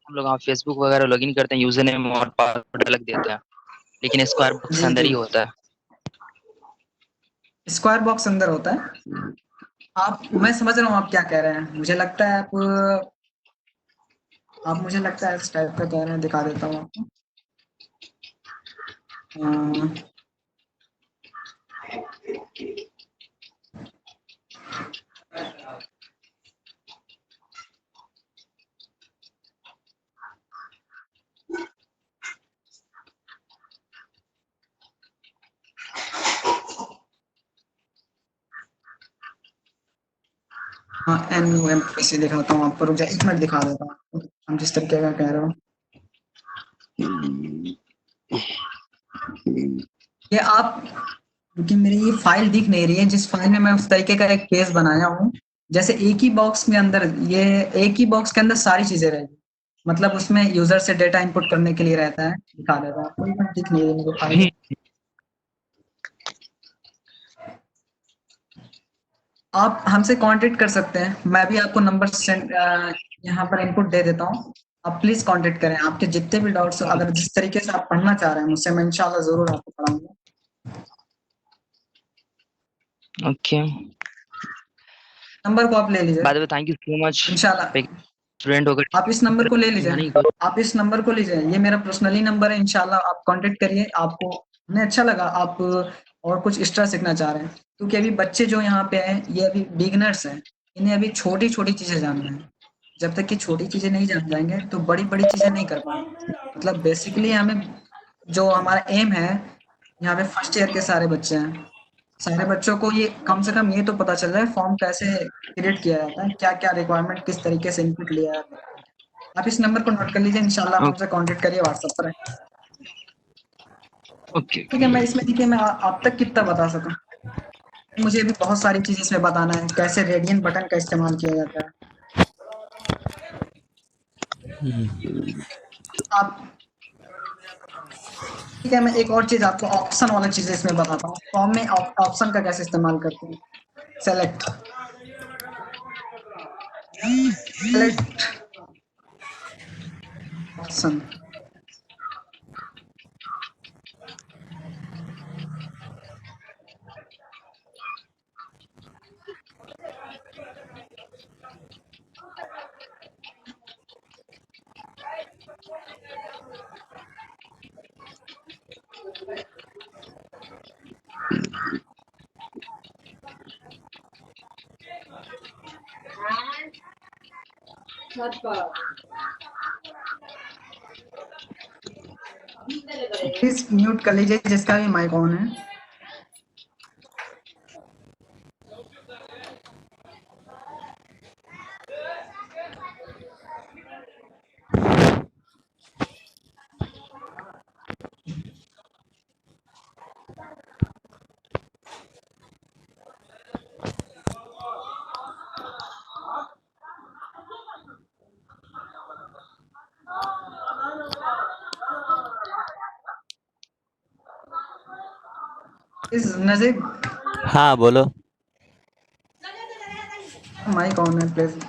हम लोग हाँ फेसबुक वगैरह लॉगिन करते हैं, यूजर नेम और पासवर्ड अलग देते हैं, लेकिन स्क्वायर बॉक्स जी अंदर जी ही होता है। स्क्वायर बॉक्स अंदर होता है। आप मैं समझ रहा हूँ आप क्या कह रहे हैं, मुझे लगता है आप मुझे लगता है इस टाइप का कह रहे हैं, दिखा देता हूँ आपको। हाँ NUMPC दिखाता हूँ आपको, रुक जाए 1 मिनट दिखा देता हूँ आपको, हम जिस तरीके का कह रहे हो। ये आप, क्योंकि मेरी ये फाइल दिख नहीं रही है, जिस फाइल में मैं उस तरीके का एक पेज बनाया हूँ, जैसे एक ही बॉक्स में अंदर ये एक ही बॉक्स के अंदर सारी चीजें रहेगी, मतलब उसमें यूजर से डेटा इनपुट करने के लिए रहता है, दिखा देता हूँ आपको, ये दिख नहीं रही मेरी फाइल। आप हमसे कांटेक्ट कर सकते हैं, मैं भी आपको नंबर सेंड यहाँ पर इनपुट दे देता हूँ, आप प्लीज कांटेक्ट करें, आपके जितने भी डाउट्स हो, अगर जिस तरीके से आप पढ़ना चाह रहे हैं मुझसे, मैं इंशाल्लाह जरूर आपको पढ़ाऊंगा। ओके, नंबर को आप ले लीजिए by the way thank you so much. इंशाल्लाह। स्टूडेंट होकर आप इस नंबर को ले लीजिए, नहीं कुछ आप इस नंबर को लीजिए, ये मेरा पर्सनली नंबर है, इंशाल्लाह आप कांटेक्ट करिए। आपको हमें अच्छा लगा आप और कुछ एक्स्ट्रा सीखना चाह रहे हैं, क्योंकि अभी बच्चे जो यहाँ पे हैं ये अभी बिगिनर्स हैं, इन्हें अभी छोटी छोटी चीजें जानना है, जब तक कि छोटी चीजें नहीं जान जाएंगे तो बड़ी बड़ी चीजें नहीं कर पाएंगे। मतलब बेसिकली हमें जो हमारा एम है, यहाँ पे फर्स्ट ईयर के सारे बच्चे हैं, सारे बच्चों को ये कम से कम ये तो पता चल रहा है फॉर्म कैसे क्रिएट किया जाता है, क्या क्या रिक्वायरमेंट किस तरीके से इनपुट लिया जाता है। आप इस नंबर को नोट कर लीजिए, इंशाल्लाह आप हमसे कांटेक्ट करिए व्हाट्सएप पर। ओके ठीक है, मैं इसमें देखिए मैं आप तक कितना बता सकूं, मुझे भी बहुत सारी चीज़ इसमें बताना है, कैसे रेडियन बटन का इस्तेमाल किया जाता है। आप ठीक है, मैं एक और चीज़ आपको ऑप्शन वाला चीज़ इसमें बताता हूँ, फॉर्म में ऑप्शन का कैसे इस्तेमाल करते हैं। Select select option, please mute कर लीजिए जिसका भी माइक ऑन है। इस नजीब हाँ बोलो। माइक ऑन है प्लीज।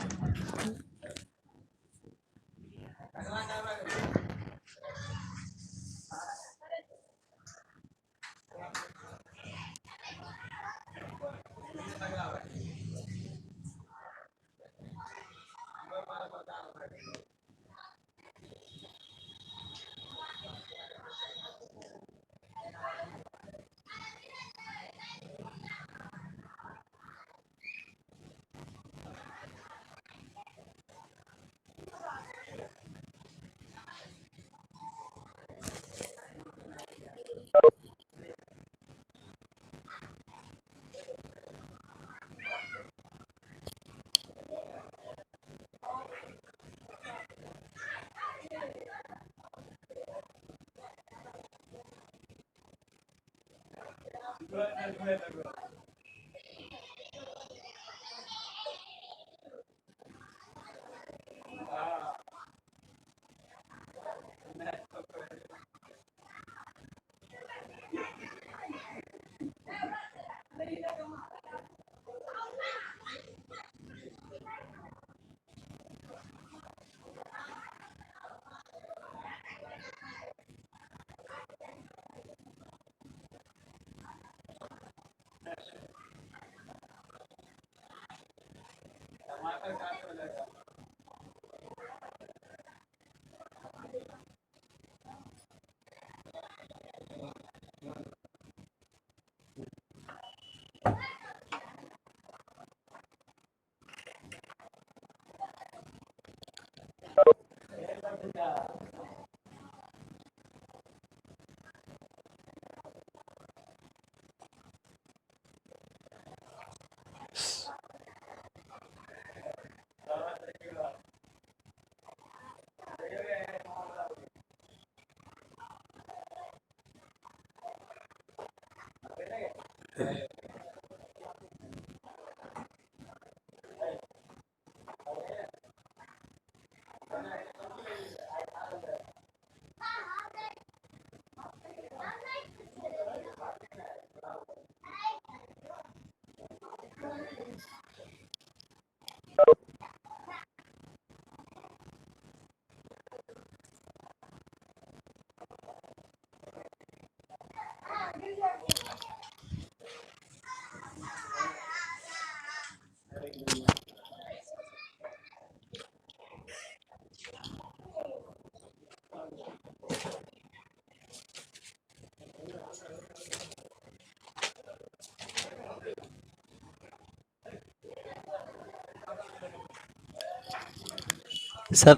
सब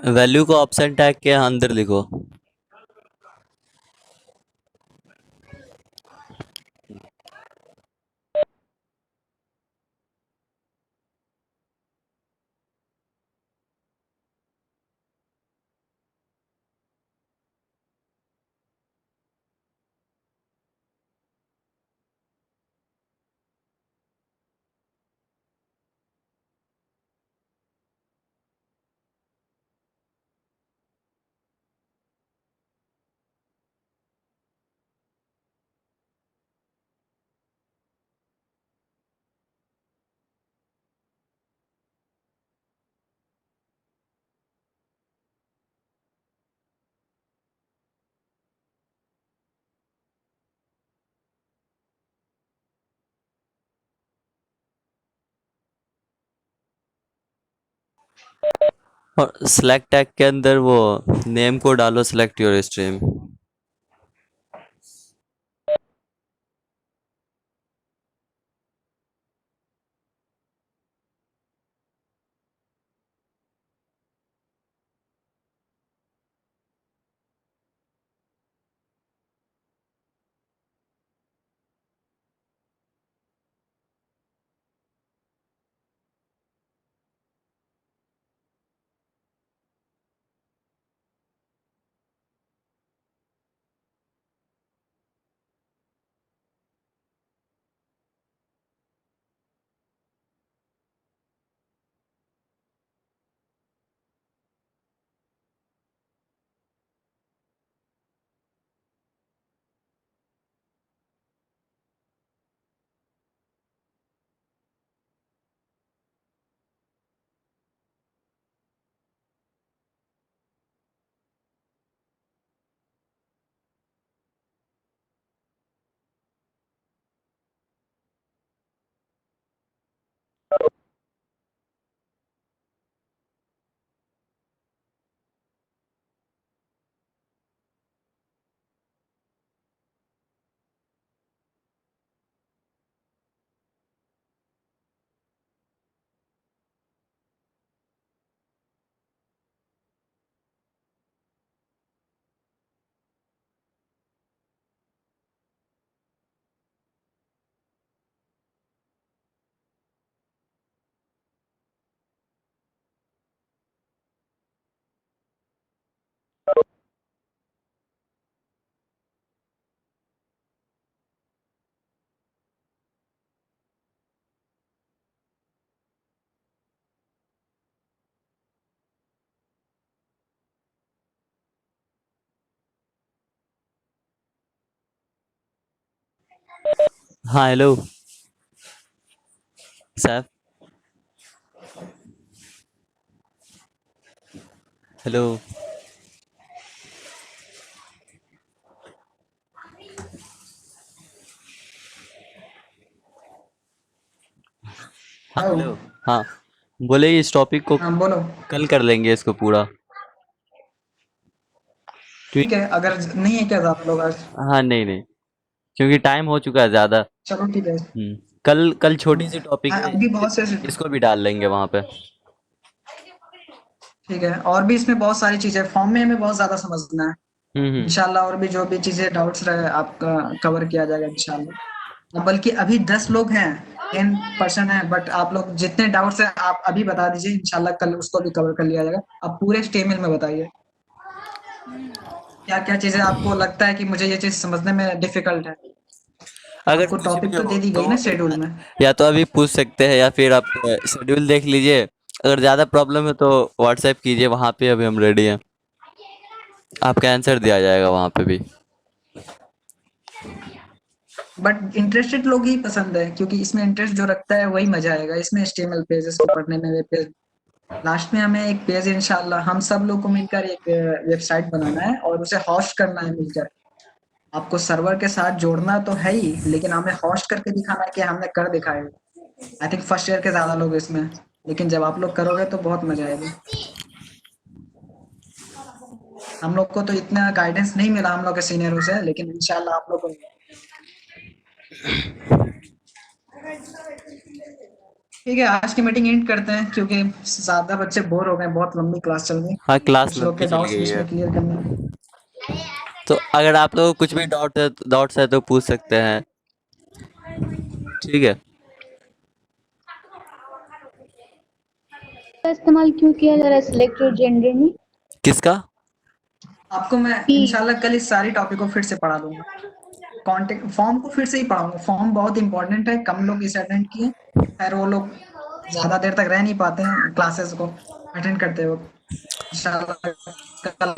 वैल्यू को ऑप्शन टैग के अंदर लिखो। और सिलेक्ट टैग के अंदर वो नेम को डालो, सिलेक्ट योर स्ट्रीम। हाँ हेलो सैफ, हेलो। हाँ हेलो। हेलो। हाँ बोले इस टॉपिक को हाँ बोलो। कल कर लेंगे इसको पूरा। ठीक है, अगर नहीं है क्या ज्यादा लोग आज? हाँ नहीं नहीं, क्योंकि टाइम हो चुका है ज़्यादा। चलो ठीक है। कल कल छोटी सी टॉपिक हाँ, है, अभी बहुत से। इसको भी डाल लेंगे वहाँ पे। ठीक है, और भी इसमें बहुत सारी चीजें फॉर्म में हमें बहुत ज्यादा समझना है। हम्म। इंशाल्लाह और भी जो भी चीजें डाउट्स रहे आपका कवर किया जाएगा इंशाल्लाह। बल्कि अभी 10 लोग हैं, 10% है, बट आप लोग जितने डाउट्स हैं आप अभी बता दीजिए, इंशाल्लाह कल उसको भी कवर कर लिया जाएगा। आप पूरे स्टेमिल में बताइए क्या क्या चीजें आपको लगता है कि मुझे ये चीज समझने में डिफिकल्ट है। अगर आपको कुछ भी टॉपिक तो हो दे दी तो गई ना शेड्यूल में। या तो अभी पूछ सकते हैं या फिर आप शेड्यूल देख लीजिए। अगर ज़्यादा प्रॉब्लम है तो व्हाट्सएप कीजिए, वहाँ पे अभी हम रेडी हैं, आपका आंसर दिया जाएगा वहाँ पे भी। बट इंटरेस्टेड लोग ही पसंद है, क्योंकि इसमें इंटरेस्ट जो रखता है वही मजा आएगा इसमें, HTML पेजेस को पढ़ने में। वेब पेज लास्ट में हमें एक पेज इंशाल्लाह हम सब लोग को मिलकर एक वेबसाइट बनाना है और उसे होस्ट करना है मिलकर। आपको सर्वर के साथ जोड़ना तो है ही, लेकिन हमें होस्ट करके दिखाना है कि हमने कर दिखाया। आई थिंक फर्स्ट ईयर के ज्यादा लोग इसमें, लेकिन जब आप लोग करोगे तो बहुत मजा आएगा। हम लोग को तो इतना गाइडेंस नहीं मिला हम लोग के सीनियरों से, लेकिन इंशाल्लाह आप लोग को मिला। ठीक है, आज की मीटिंग एंड करते हैं, क्योंकि ज्यादा बच्चे बोर हो गए, बहुत लंबी क्लास चल गई। हाँ क्लास कुछ लोग लंबी के चल डाउट्स गई बीच है, में क्लियर करने हैं। तो अगर आप लोगों को कुछ भी डाउट्स है तो पूछ सकते हैं, ठीक है। का इस्तेमाल क्यों किया जा रहा है सिलेक्ट योर जेंडर में? किसका? आपको मैं इंशाल्लाह कल इस सारी टॉपिक को फिर से पढ़ा दूंगा। कॉन्टेक्ट फॉर्म को फिर से ही पढ़ाऊंगा। फॉर्म बहुत इंपॉर्टेंट है, कम लोग इसे अटेंड किए, खैर वो लोग ज्यादा देर तक रह नहीं पाते हैं क्लासेस को अटेंड करते वक्त। इंशाल्लाह कल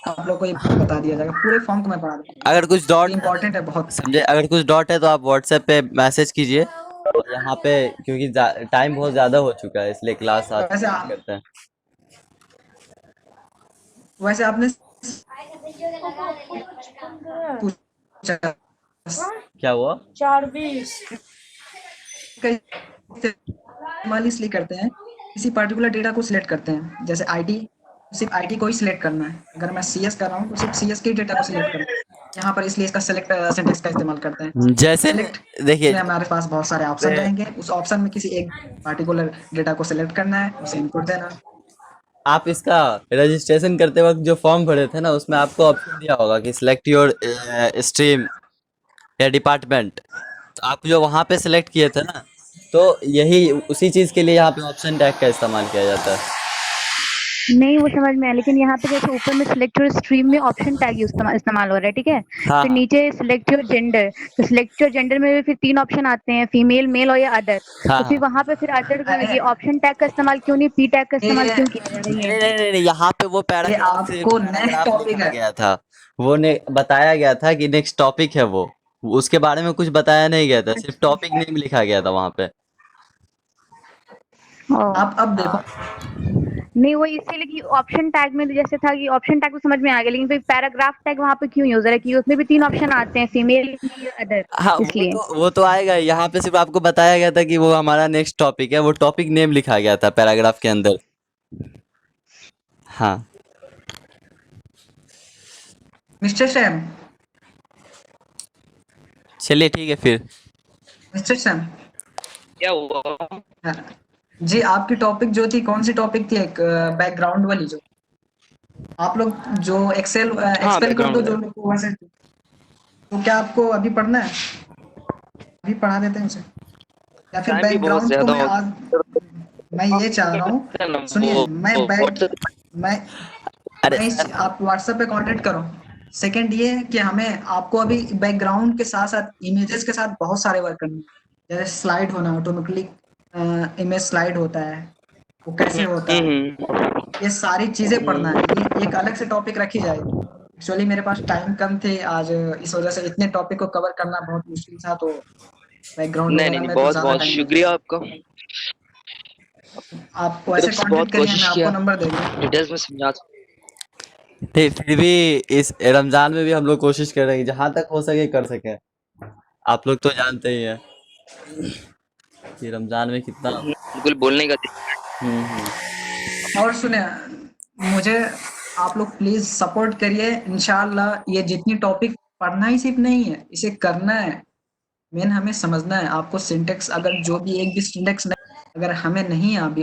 आप लोग को ये बता दिया जाएगा, पूरे फॉर्म को मैं पढ़ा दूंगा। अगर कुछ डॉट इंपॉर्टेंट है बहुत। समझे, अगर कुछ डॉट है तो आप व्हाट्सएप पे मैसेज कीजिए, और यहाँ पे क्योंकि टाइम बहुत ज़्यादा हो चुका है इसलिए क्लास आज वैसे एंड करते हैं। वैसे आपने पूछा क्या हुआ? इस्तेमाल इसलिए करते हैं, किसी पर्टिकुलर डेटा को सिलेक्ट करते हैं, जैसे आईटी, सिर्फ आईटी को ही सिलेक्ट करना है। अगर मैं सीएस कर रहा हूँ तो सिर्फ सीएस के डेटा को सिलेक्ट करना है। यहाँ पर इसलिए इसका सेलेक्ट सिंटेक्स का इस्तेमाल करते हैं। जैसे सेलेक्ट देखिए, में हमारे पास बहुत सारे ऑप्शन रहेंगे, उस ऑप्शन में किसी एक पर्टिकुलर डेटा को सिलेक्ट करना है, उसे इनपुट देना। आप इसका रजिस्ट्रेशन करते वक्त जो फॉर्म भरे थे ना, उसमें आपको ऑप्शन दिया होगा कि सिलेक्ट योर स्ट्रीम या डिपार्टमेंट, तो आप जो वहाँ पे सिलेक्ट किए थे ना, तो यही उसी चीज़ के लिए यहाँ पे ऑप्शन टैग का इस्तेमाल किया जाता है। नहीं वो समझ में आया, लेकिन यहाँ पे जैसे ऊपर में सिलेक्ट योर स्ट्रीम में ऑप्शन टैग इस्तेमाल हो रहा है, ठीक है। हाँ फिर नीचे सिलेक्ट योर जेंडर, तो सिलेक्ट योर जेंडर में भी फिर 3 ऑप्शन आते हैं, फीमेल, मेल और या अदर। हाँ तो फिर हाँ। वहाँ पे फिर अदर अरे ये ऑप्शन टैग का इस्तेमाल क्यों नहीं, पी टैग का इस्तेमाल ये क्यों किया जा रहा नहीं है? नहीं नहीं नहीं, यहाँ पे वो ये आपको नेक्स्ट पैराग्राफ टॉपिक लिखा है। गया था, वो ने बताया गया था कि नेक्स्ट टॉपिक है वो, उसके बारे में कुछ बताया नहीं गया था, सिर्फ टॉपिक नेम लिखा गया था वहाँ पे। आप अब देखो, नहीं वो इसीलिए कि ऑप्शन टैग में जैसे था कि ऑप्शन टैग तो समझ में आ गया, लेकिन फिर पैराग्राफ टैग वहाँ पे क्यों यूज है कि उसमें भी 3 ऑप्शन आते हैं, फीमेल, मेल, अदर, हाँ इसलिए। वो तो आएगा, यहाँ पे सिर्फ आपको बताया गया था कि वो हमारा नेक्स्ट टॉपिक है, वो टॉपिक नेम लिखा गया था पैराग्राफ के अंदर। हाँ मिस्टर सैम, चलिए ठीक है फिर। मिस्टर सैम, क्या हुआ? हाँ, जी आपकी टॉपिक जो थी, कौन सी टॉपिक थी? एक बैकग्राउंड वाली, जो आप लोग जो एक्सेल हाँ एक्सपेल कर दो बैकग्राउंड जो लोग को वैसे, तो क्या आपको अभी पढ़ना है? अभी पढ़ा देते हैं उसे, या फिर टाइम भी बहुत बैकग्राउंड को ज्यादा मैं हो आज, मैं ये चाह रहा हूँ, सुनिए, मैं अरे आप व्हाट्सएप पे कांटेक्ट करो। सेकंड ये है कि हमें आपको अभी बैकग्राउंड के साथ साथ इमेजेस के साथ बहुत सारे वर्क करने हैं। जैसे स्लाइड होना, ऑटोमेटिकली इमेज स्लाइड होता है, वो कैसे होता है, ये सारी चीजें पढ़ना है। ये एक अलग से टॉपिक रखी जाएगी। एक्चुअली मेरे पास टाइम कम थे आज, इस वजह से इतने टॉपिक को कवर करना बहुत मुश्किल था, तो बैकग्राउंड नहीं वगैरह नहीं में तो बहुत ज्यादा बहुत टाइम शुक्रिया आपका आपको ऐसे तरफ से बहुत कांटेक्ट करिए, मैं कोशिश आपको किया नंबर दे दूंगा। डिटेल्स में समझा फिर भी इस रमजान में भी हम लोग कोशिश कर रहे हैं जहाँ तक हो सके कर सकें। आप लोग तो जानते ही हैं कि रमजान में कितना बिल्कुल बोलने का और सुने, मुझे आप लोग प्लीज सपोर्ट करिए, इंशाल्लाह ये जितनी टॉपिक पढ़ना ही सिर्फ नहीं है, इसे करना है। मेन हमें समझना है, आपको सिंटेक्स अगर जो भी एक भी सिंटेक्स अगर हमें नहीं आ